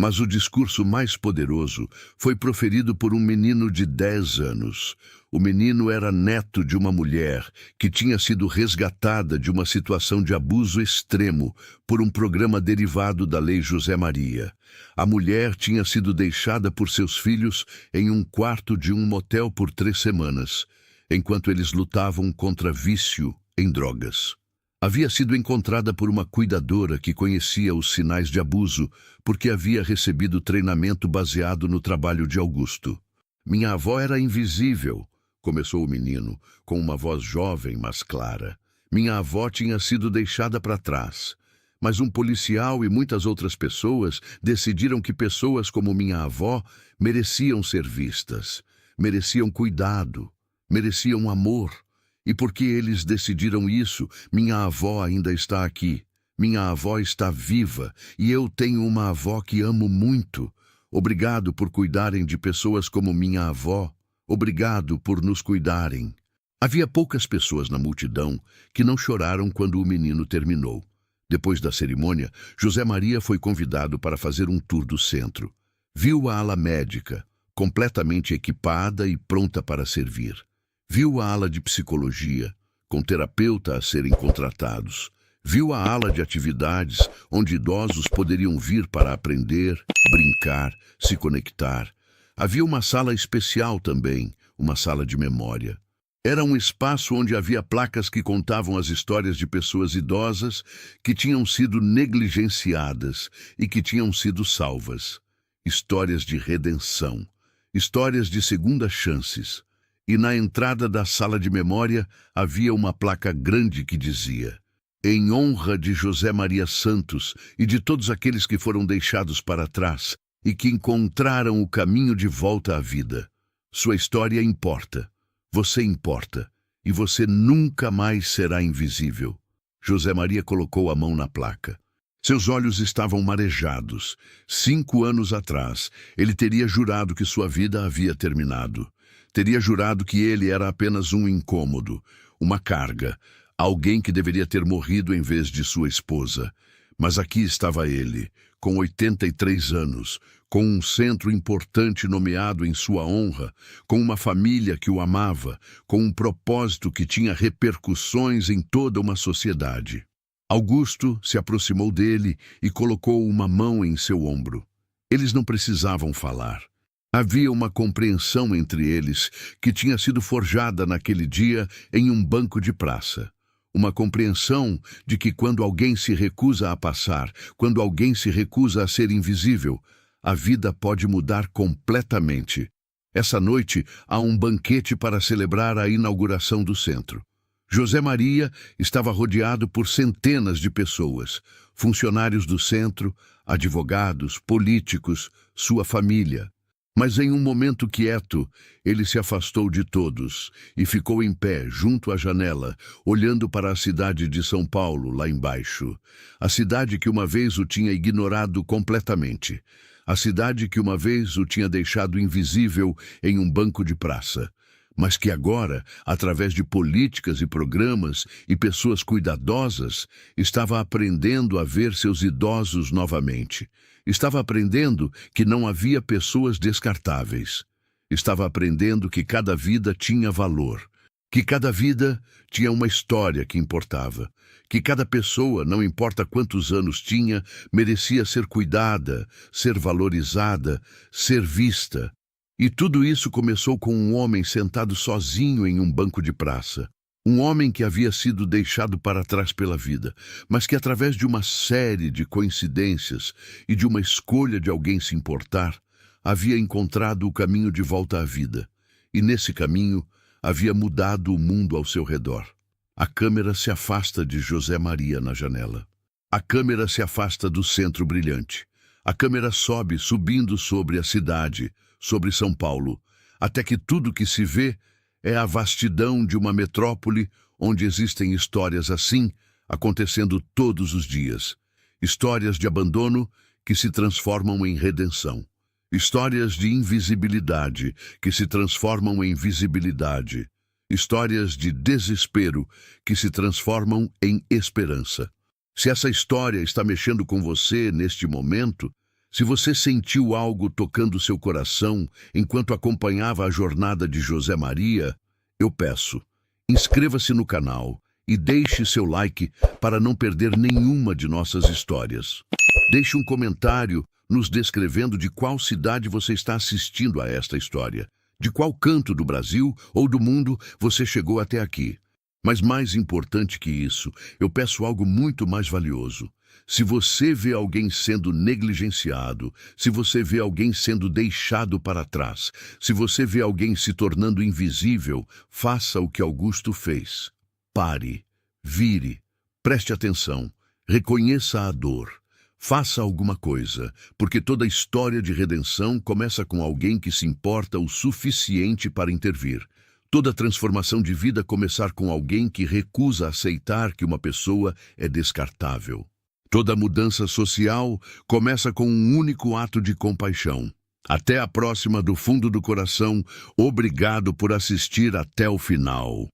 Mas o discurso mais poderoso foi proferido por um menino de 10 anos. O menino era neto de uma mulher que tinha sido resgatada de uma situação de abuso extremo por um programa derivado da Lei José Maria. A mulher tinha sido deixada por seus filhos em um quarto de um motel por 3 semanas, enquanto eles lutavam contra vício em drogas. Havia sido encontrada por uma cuidadora que conhecia os sinais de abuso porque havia recebido treinamento baseado no trabalho de Augusto. "Minha avó era invisível", começou o menino, com uma voz jovem, mas clara. "Minha avó tinha sido deixada para trás. Mas um policial e muitas outras pessoas decidiram que pessoas como minha avó mereciam ser vistas, mereciam cuidado, mereciam amor. E porque eles decidiram isso, minha avó ainda está aqui. Minha avó está viva e eu tenho uma avó que amo muito. Obrigado por cuidarem de pessoas como minha avó. Obrigado por nos cuidarem." Havia poucas pessoas na multidão que não choraram quando o menino terminou. Depois da cerimônia, José Maria foi convidado para fazer um tour do centro. Viu a ala médica, completamente equipada e pronta para servir. Viu a ala de psicologia, com terapeuta a serem contratados. Viu a ala de atividades, onde idosos poderiam vir para aprender, brincar, se conectar. Havia uma sala especial também, uma sala de memória. Era um espaço onde havia placas que contavam as histórias de pessoas idosas que tinham sido negligenciadas e que tinham sido salvas. Histórias de redenção. histórias de segundas chances. E na entrada da sala de memória havia uma placa grande que dizia: em honra de José Maria Santos e de todos aqueles que foram deixados para trás e que encontraram o caminho de volta à vida. Sua história importa, você importa, e você nunca mais será invisível. José Maria colocou a mão na placa. Seus olhos estavam marejados. 5 anos atrás, ele teria jurado que sua vida havia terminado. Teria jurado que ele era apenas um incômodo, uma carga, alguém que deveria ter morrido em vez de sua esposa. Mas aqui estava ele, com 83 anos, com um centro importante nomeado em sua honra, com uma família que o amava, com um propósito que tinha repercussões em toda uma sociedade. Augusto se aproximou dele e colocou uma mão em seu ombro. Eles não precisavam falar. Havia uma compreensão entre eles que tinha sido forjada naquele dia em um banco de praça. Uma compreensão de que quando alguém se recusa a passar, quando alguém se recusa a ser invisível, a vida pode mudar completamente. Essa noite há um banquete para celebrar a inauguração do centro. José Maria estava rodeado por centenas de pessoas, funcionários do centro, advogados, políticos, sua família. Mas em um momento quieto, ele se afastou de todos e ficou em pé, junto à janela, olhando para a cidade de São Paulo, lá embaixo. A cidade que uma vez o tinha ignorado completamente. A cidade que uma vez o tinha deixado invisível em um banco de praça. Mas que agora, através de políticas e programas e pessoas cuidadosas, estava aprendendo a ver seus idosos novamente. Estava aprendendo que não havia pessoas descartáveis. Estava aprendendo que cada vida tinha valor. Que cada vida tinha uma história que importava. Que cada pessoa, não importa quantos anos tinha, merecia ser cuidada, ser valorizada, ser vista. E tudo isso começou com um homem sentado sozinho em um banco de praça. Um homem que havia sido deixado para trás pela vida, mas que através de uma série de coincidências e de uma escolha de alguém se importar, havia encontrado o caminho de volta à vida. E nesse caminho havia mudado o mundo ao seu redor. A câmera se afasta de José Maria na janela. A câmera se afasta do centro brilhante. A câmera sobe, subindo sobre a cidade, sobre São Paulo, até que tudo que se vê é a vastidão de uma metrópole onde existem histórias assim, acontecendo todos os dias. Histórias de abandono que se transformam em redenção. Histórias de invisibilidade que se transformam em visibilidade. Histórias de desespero que se transformam em esperança. Se essa história está mexendo com você neste momento, se você sentiu algo tocando seu coração enquanto acompanhava a jornada de José Maria, eu peço, inscreva-se no canal e deixe seu like para não perder nenhuma de nossas histórias. Deixe um comentário nos descrevendo de qual cidade você está assistindo a esta história, de qual canto do Brasil ou do mundo você chegou até aqui. Mas mais importante que isso, eu peço algo muito mais valioso. Se você vê alguém sendo negligenciado, se você vê alguém sendo deixado para trás, se você vê alguém se tornando invisível, faça o que Augusto fez. Pare, vire, preste atenção, reconheça a dor. Faça alguma coisa, porque toda história de redenção começa com alguém que se importa o suficiente para intervir. Toda transformação de vida começar com alguém que recusa aceitar que uma pessoa é descartável. Toda mudança social começa com um único ato de compaixão. Até a próxima do fundo do coração. Obrigado por assistir até o final.